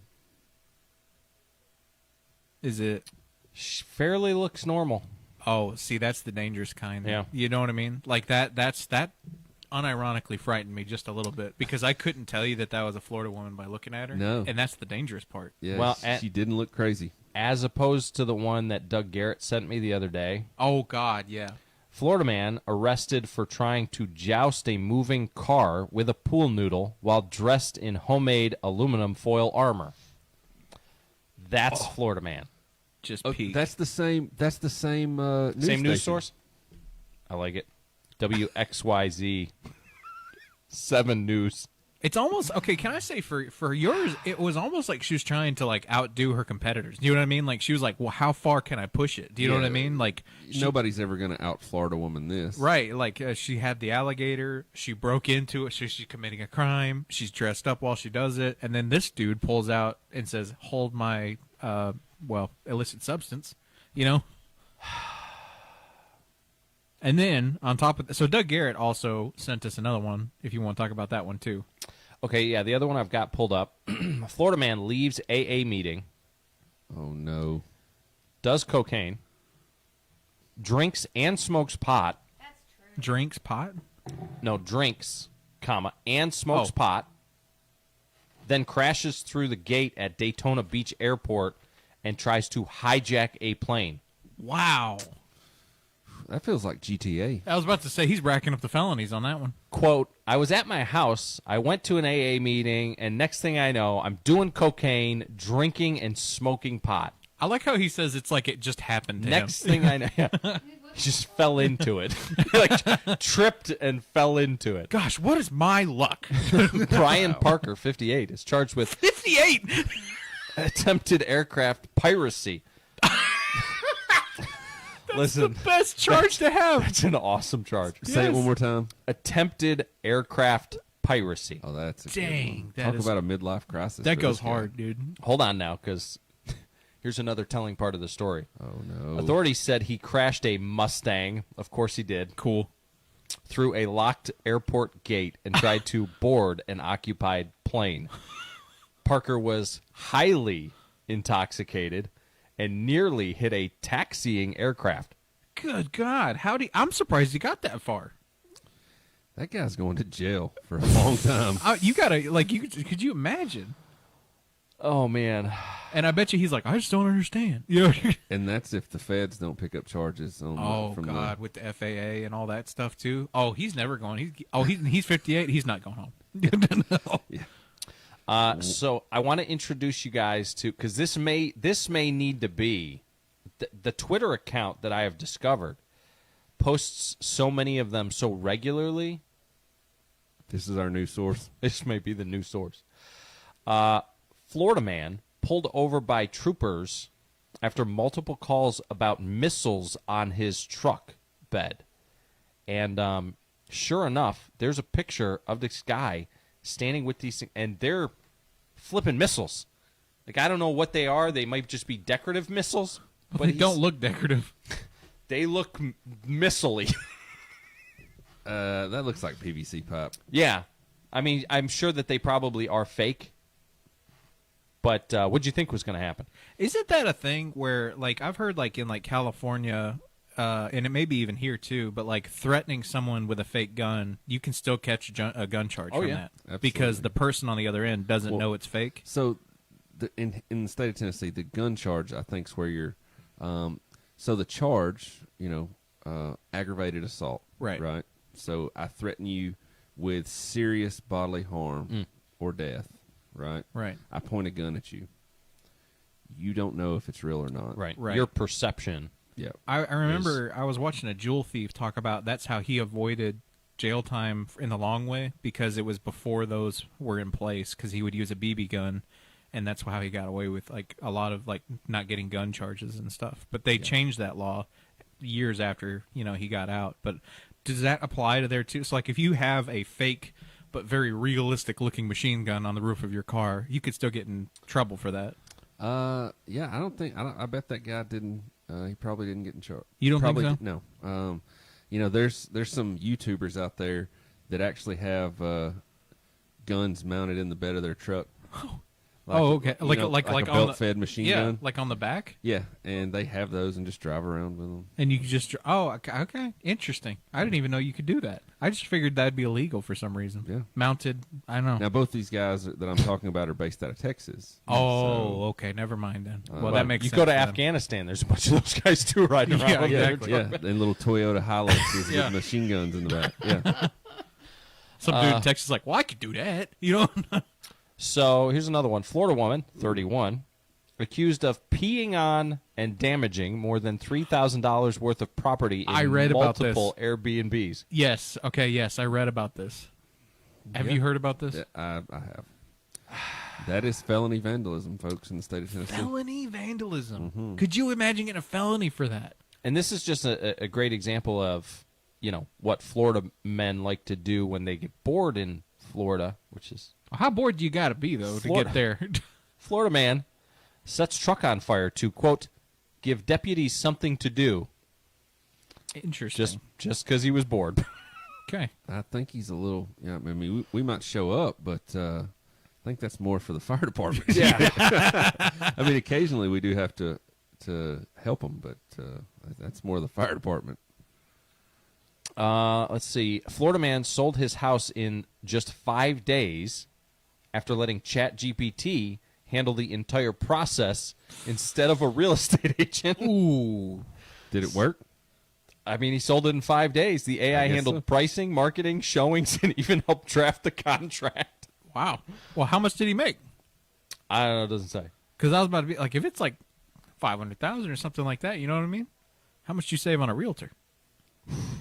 Is it? Fairly looks normal. Oh, see, that's the dangerous kind. Yeah. You know what I mean? Like that unironically frightened me just a little bit because I couldn't tell you that was a Florida woman by looking at her. No. And that's the dangerous part. Yeah, well, she didn't look crazy. As opposed to the one that Doug Garrett sent me the other day. Oh, God, yeah. Florida man arrested for trying to joust a moving car with a pool noodle while dressed in homemade aluminum foil armor. That's Florida man. Just peak. That's the same news news station. source. I like it. WXYZ 7 News. It's almost okay. Can I say for yours, it was almost like she was trying to like outdo her competitors. Do you know what I mean? Like she was like, "Well, how far can I push it?" Do you know what I mean? Like nobody's ever going to out Florida woman this, right? Like she had the alligator. She broke into it. So she's committing a crime. She's dressed up while she does it, and then this dude pulls out and says, "Hold my illicit substance," you know. And then on top of so Doug Garrett also sent us another one. If you want to talk about that one too. Okay, yeah, the other one I've got pulled up. Florida man leaves AA meeting. Oh no. Does cocaine. Drinks and smokes pot. That's true. Drinks pot? No, drinks, and smokes pot. Then crashes through the gate at Daytona Beach Airport and tries to hijack a plane. Wow. That feels like GTA. I was about to say he's racking up the felonies on that one. Quote, I was at my house, I went to an AA meeting, and next thing I know, I'm doing cocaine, drinking, and smoking pot. I like how he says it's like it just happened to him. Next thing I know, he just fell into it. Like, tripped and fell into it. Gosh, what is my luck? Brian Parker, 58, is charged with 58 attempted aircraft piracy. Listen, the best charge to have. It's an awesome charge. Say it one more time. Attempted aircraft piracy. Oh, that's a dang. Talk about a midlife crisis. That goes hard, dude. Hold on now, because here's another telling part of the story. Oh, no. Authorities said he crashed a Mustang. Of course he did. Cool. Through a locked airport gate and tried to board an occupied plane. Parker was highly intoxicated and nearly hit a taxiing aircraft. Good God. I'm surprised he got that far. That guy's going to jail for a long time. You got to, could you imagine? Oh, man. And I bet you he's like, I just don't understand. Yeah. And that's if the feds don't pick up charges on from God, with the FAA and all that stuff, too. Oh, he's never going. He's 58. He's not going home. No. Yeah. So I want to introduce you guys to, because this may need to be the Twitter account that I have discovered posts so many of them so regularly. This is our new source. This may be the new source. Florida man pulled over by troopers after multiple calls about missiles on his truck bed, and sure enough, there's a picture of this guy standing with these things, and they're flipping missiles. Like, I don't know what they are. They might just be decorative missiles. But they don't look decorative. They look missile-y. That looks like PVC pipe. Yeah. I mean, I'm sure that they probably are fake. But what'd you think was going to happen? Isn't that a thing where, like, I've heard, like, in, like, California, and it may be even here, too, but, like, threatening someone with a fake gun, you can still catch a gun charge from that. Absolutely. Because the person on the other end doesn't know it's fake. So, in the state of Tennessee, the gun charge, I think, is where you're so the charge, aggravated assault. Right. So I threaten you with serious bodily harm or death. Right. I point a gun at you. You don't know if it's real or not. Right. Your perception Yep. I remember I was watching a jewel thief talk about that's how he avoided jail time in the long way, because it was before those were in place, because he would use a BB gun, and that's how he got away with like a lot of like not getting gun charges and stuff. But they changed that law years after he got out. But does that apply to there too? So like if you have a fake but very realistic looking machine gun on the roof of your car, you could still get in trouble for that. Yeah, I bet that guy didn't. He probably didn't get in trouble. You don't probably think so? No. There's some YouTubers out there that actually have guns mounted in the bed of their truck. Okay. Like a belt-fed machine gun. Like on the back? Yeah, and they have those and just drive around with them. And you can just... Oh, okay. Interesting. I didn't even know you could do that. I just figured that'd be illegal for some reason. Yeah. Mounted, I don't know. Now, both these guys that I'm talking about are based out of Texas. Okay. Never mind then. Well, that makes sense. You go to then. Afghanistan, there's a bunch of those guys too riding around. Yeah. And little Toyota Hiluxes with machine guns in the back. Yeah. Some dude in Texas is like, well, I could do that. So here's another one. Florida woman, 31, accused of peeing on and damaging more than $3,000 worth of property in multiple Airbnbs. Yes. Okay, yes. I read about this. Have you heard about this? Yeah, I have. That is felony vandalism, folks, in the state of Tennessee. Felony vandalism. Mm-hmm. Could you imagine getting a felony for that? And this is just a great example of, what Florida men like to do when they get bored in Florida, which is... How bored do you got to be, though, to get there? Florida man sets truck on fire to, quote, give deputies something to do. Interesting. Just because he was bored. Okay. I think he's a little... I mean, we might show up, but I think that's more for the fire department. Yeah. I mean, occasionally we do have to help them, but that's more the fire department. Let's see. Florida man sold his house in just 5 days after letting ChatGPT handle the entire process instead of a real estate agent. Ooh. Did it work? I mean, he sold it in 5 days. The AI handled pricing, marketing, showings, and even helped draft the contract. Wow. Well, how much did he make? I don't know. It doesn't say. Because I was about to be like, if it's like $500,000 or something like that, you know what I mean? How much do you save on a realtor?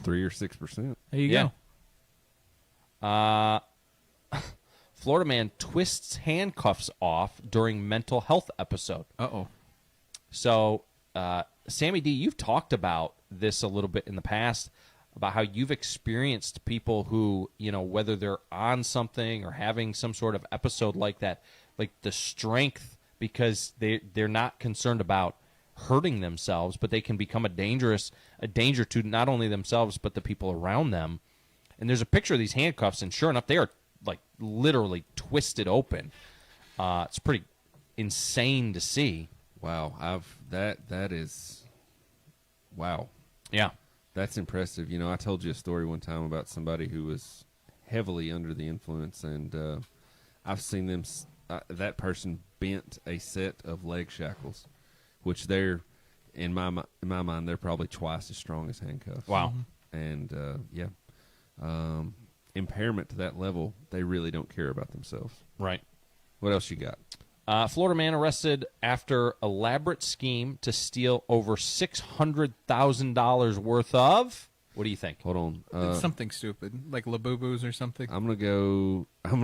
3 or 6%. There you go. Florida man twists handcuffs off during mental health episode. Uh-oh. So, Sammy D, you've talked about this a little bit in the past, about how you've experienced people who, whether they're on something or having some sort of episode like that, like the strength, because they're not concerned about hurting themselves, but they can become a danger to not only themselves but the people around them. And there's a picture of these handcuffs, and sure enough, they are like literally twisted open. It's pretty insane to see. Wow, that is wow. Yeah, that's impressive. I told you a story one time about somebody who was heavily under the influence, and I've seen them. That person bent a set of leg shackles, which they're in my mind they're probably twice as strong as handcuffs. Wow. And impairment to that level, they really don't care about themselves. Right. What else you got? Florida man arrested after elaborate scheme to steal over $600,000 worth of. What do you think? Hold on. It's something stupid, like Labubu's or something. I'm gonna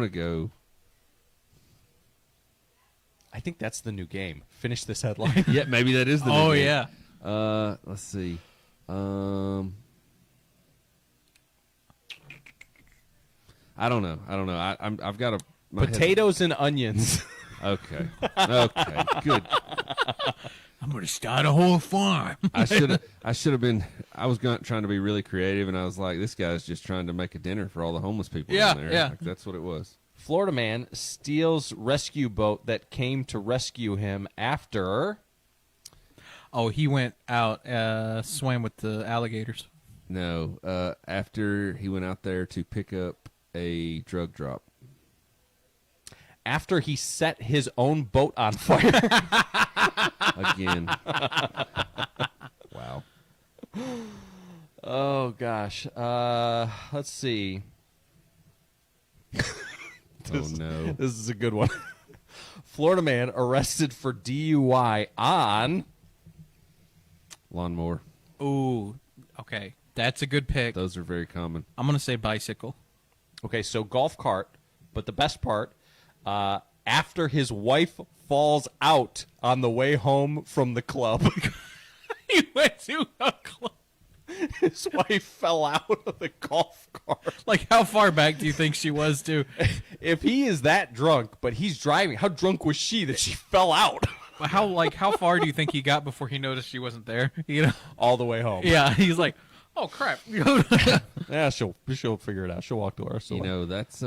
go. I think that's the new game. Finish this headline. Yeah, maybe that is the new game. Yeah. Yeah. Let's see. I don't know. I've got potatoes and onions. Okay. Good. I'm going to start a whole farm. I should have been. I was trying to be really creative, and I was like, this guy's just trying to make a dinner for all the homeless people down there. Yeah. Like, that's what it was. Florida man steals rescue boat that came to rescue him after. Oh, he went out, swam with the alligators. No, after he went out there to pick up a drug drop. After he set his own boat on fire. Again. Wow. Oh, gosh. Let's see. No. This is a good one. Florida man arrested for DUI on... Lawnmower. Ooh, okay. That's a good pick. Those are very common. I'm going to say bicycle. Okay, so golf cart, but the best part, after his wife falls out on the way home from the club. He went to a club. His wife fell out of the golf cart. Like, how far back do you think she was, too? If he is that drunk, but he's driving, how drunk was she that she fell out? How far do you think he got before he noticed she wasn't there? You know, all the way home. Yeah, he's like, oh crap. Yeah, she'll figure it out. She'll walk to our store. You know, that's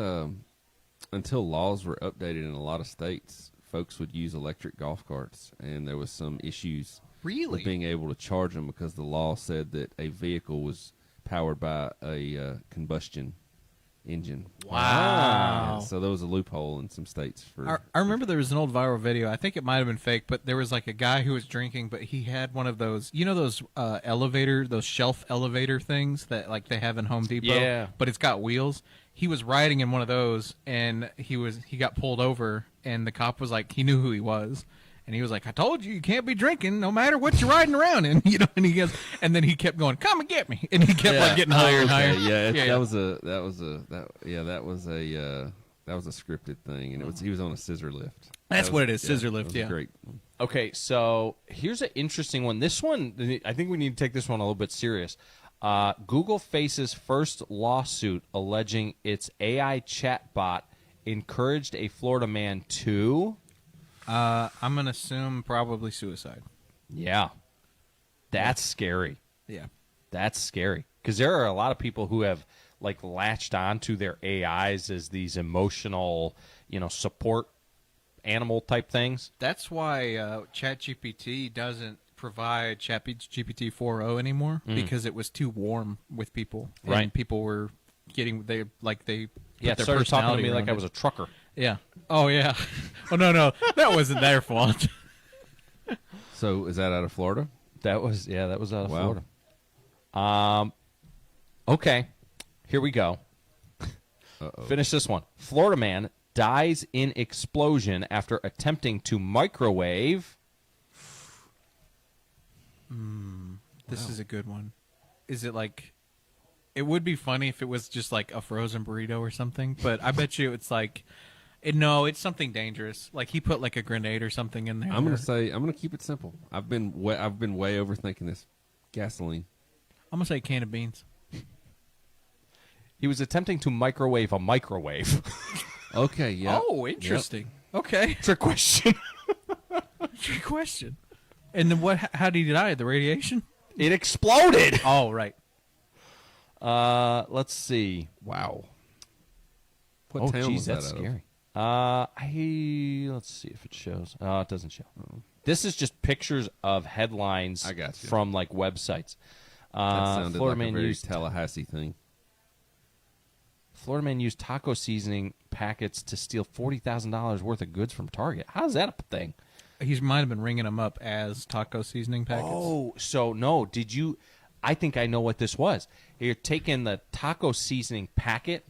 until laws were updated in a lot of states, folks would use electric golf carts, and there was some issues with being able to charge them because the law said that a vehicle was powered by a combustion engine. Wow. Yeah, so there was a loophole in some states for. I remember there was an old viral video. I think it might have been fake, but there was like a guy who was drinking, but he had one of those, you know, those those shelf elevator things that like they have in Home Depot. Yeah. But it's got wheels. He was riding in one of those, and he got pulled over, and the cop was like, he knew who he was. And he was like, I told you can't be drinking no matter what you're riding around in. You know, and he goes, and then he kept going, come and get me. And he kept like getting higher and higher. Yeah, that was a scripted thing, and he was on a scissor lift. That's what it is, scissor lift, yeah. Great. Okay, so here's an interesting one. This one, I think we need to take this one a little bit serious. Google faces first lawsuit alleging its AI chatbot encouraged a Florida man to... I'm going to assume probably suicide. Yeah. That's scary. Yeah. That's scary. Because there are a lot of people who have, like, latched onto their AIs as these emotional, support animal type things. That's why ChatGPT doesn't provide ChatGPT 4.0 anymore, because it was too warm with people. Right. And people were getting, they put it their started talking to me like around I was a trucker. Yeah. Oh, yeah. Oh, no. That wasn't their fault. So, is that out of Florida? That was out of Florida. Okay. Here we go. Uh-oh. Finish this one. Florida man dies in explosion after attempting to microwave. This is a good one. Is it like... It would be funny if it was just like a frozen burrito or something, but I bet you it's like... No, it's something dangerous. Like he put like a grenade or something in there. I'm gonna keep it simple. I've been way overthinking this. Gasoline. I'm gonna say a can of beans. He was attempting to microwave a microwave. Okay, yeah. Oh, interesting. Yep. Okay. Trick question. Trick question. And then what? How did he die? The radiation? It exploded. Oh, right. Let's see. Wow. What town was that's that scary. Let's see if it shows. It doesn't show. Oh. This is just pictures of headlines from like websites. That sounded Florida like man a very used Tallahassee thing. Florida man used taco seasoning packets to steal $40,000 worth of goods from Target. How's that a thing? He might have been ringing them up as taco seasoning packets. Oh, so no. Did you? I think I know what this was. You're taking the taco seasoning packet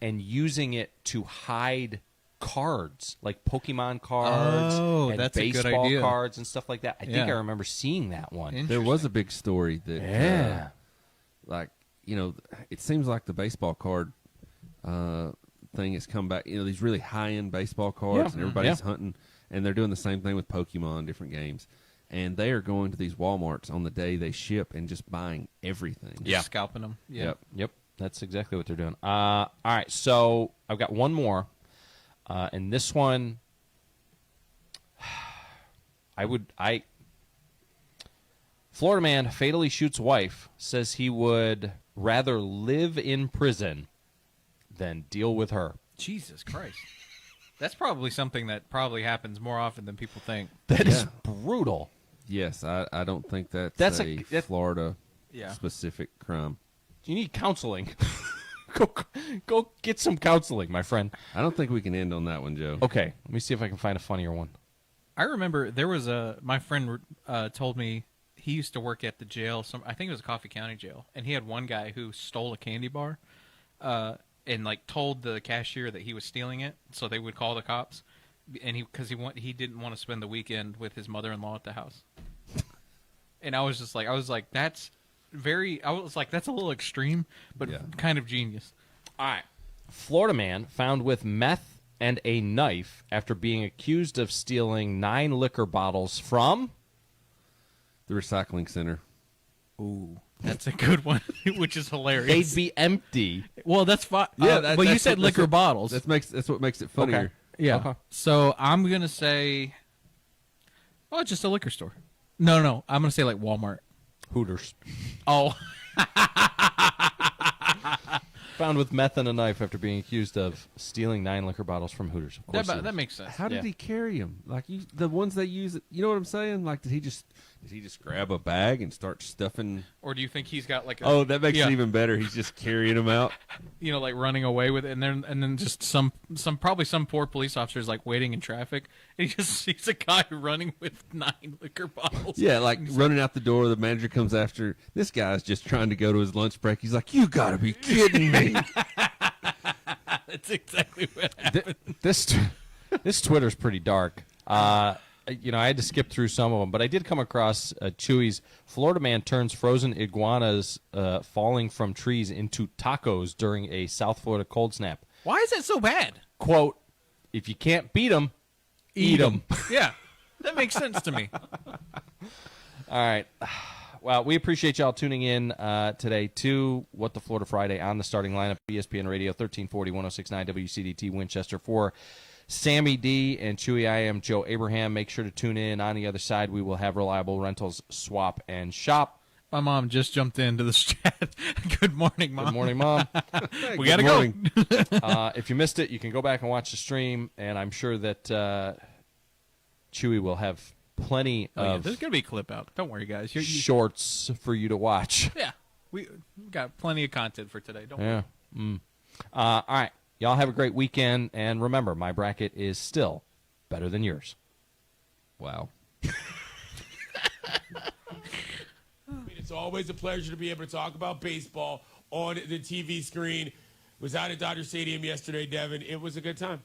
and using it to hide cards, like Pokemon cards and that's a good baseball idea. cards and stuff like that. I think I remember seeing that one. There was a big story that, it seems like the baseball card thing has come back. These really high-end baseball cards, and everybody's hunting, and they're doing the same thing with Pokemon, different games. And they are going to these Walmarts on the day they ship and just buying everything. Just scalping them. Yeah. Yep. That's exactly what they're doing. All right, so I've got one more, and this one, Florida man fatally shoots wife, says he would rather live in prison than deal with her. Jesus Christ. That's probably something that probably happens more often than people think. That is brutal. Yes, I don't think that's a Florida specific crime. You need counseling. Go get some counseling, my friend. I don't think we can end on that one, Joe. Okay, let me see if I can find a funnier one. I remember there was my friend told me he used to work at the jail. I think it was Coffee County Jail, and he had one guy who stole a candy bar, and like told the cashier that he was stealing it, so they would call the cops, and he didn't want to spend the weekend with his mother-in-law at the house. And I was like, that's a little extreme, but kind of genius. All right. Florida man found with meth and a knife after being accused of stealing 9 liquor bottles from the recycling center. Ooh, that's a good one, which is hilarious. They'd be empty. Well, that's fine. Yeah, you said liquor bottles. That's what makes it funnier. Okay. Yeah. Okay. So I'm gonna say, just a liquor store. No. I'm gonna say like Walmart. Hooters. Oh. Found with meth and a knife after being accused of stealing 9 liquor bottles from Hooters. Of course, that makes sense. How did he carry them? Like the ones they use, you know what I'm saying? Like did he just grab a bag and start stuffing? Or do you think he's got like a... Oh, that makes it even better. He's just carrying them out. Like running away with it, and then just some poor police officers like waiting in traffic, and he just sees a guy running with 9 liquor bottles. Yeah, like running out the door. The manager comes after. This guy's just trying to go to his lunch break. He's like, "You got to be kidding me!" That's exactly what happened. This Twitter's pretty dark. I had to skip through some of them, but I did come across Chewy's Florida man turns frozen iguanas falling from trees into tacos during a South Florida cold snap. Why is that so bad? Quote, if you can't beat them, eat them. Yeah, that makes sense to me. All right. Well, we appreciate y'all tuning in today to What the Florida Friday on the starting lineup, ESPN Radio, 1340, 106.9 WCDT Winchester. For Sammy D and Chewy, I am Joe Abraham. Make sure to tune in. On the other side, we will have Reliable Rentals Swap and Shop. My mom just jumped into this chat. Good morning, Mom. Good morning, Mom. We got to go. If you missed it, you can go back and watch the stream, and I'm sure that Chewy will have plenty of there's going to be a clip out. Don't worry, guys. Shorts for you to watch. Yeah. We've got plenty of content for today. Don't worry. All right. Y'all have a great weekend, and remember, my bracket is still better than yours. Wow. It's always a pleasure to be able to talk about baseball on the TV screen. Was out at Dodger Stadium yesterday, Devin. It was a good time.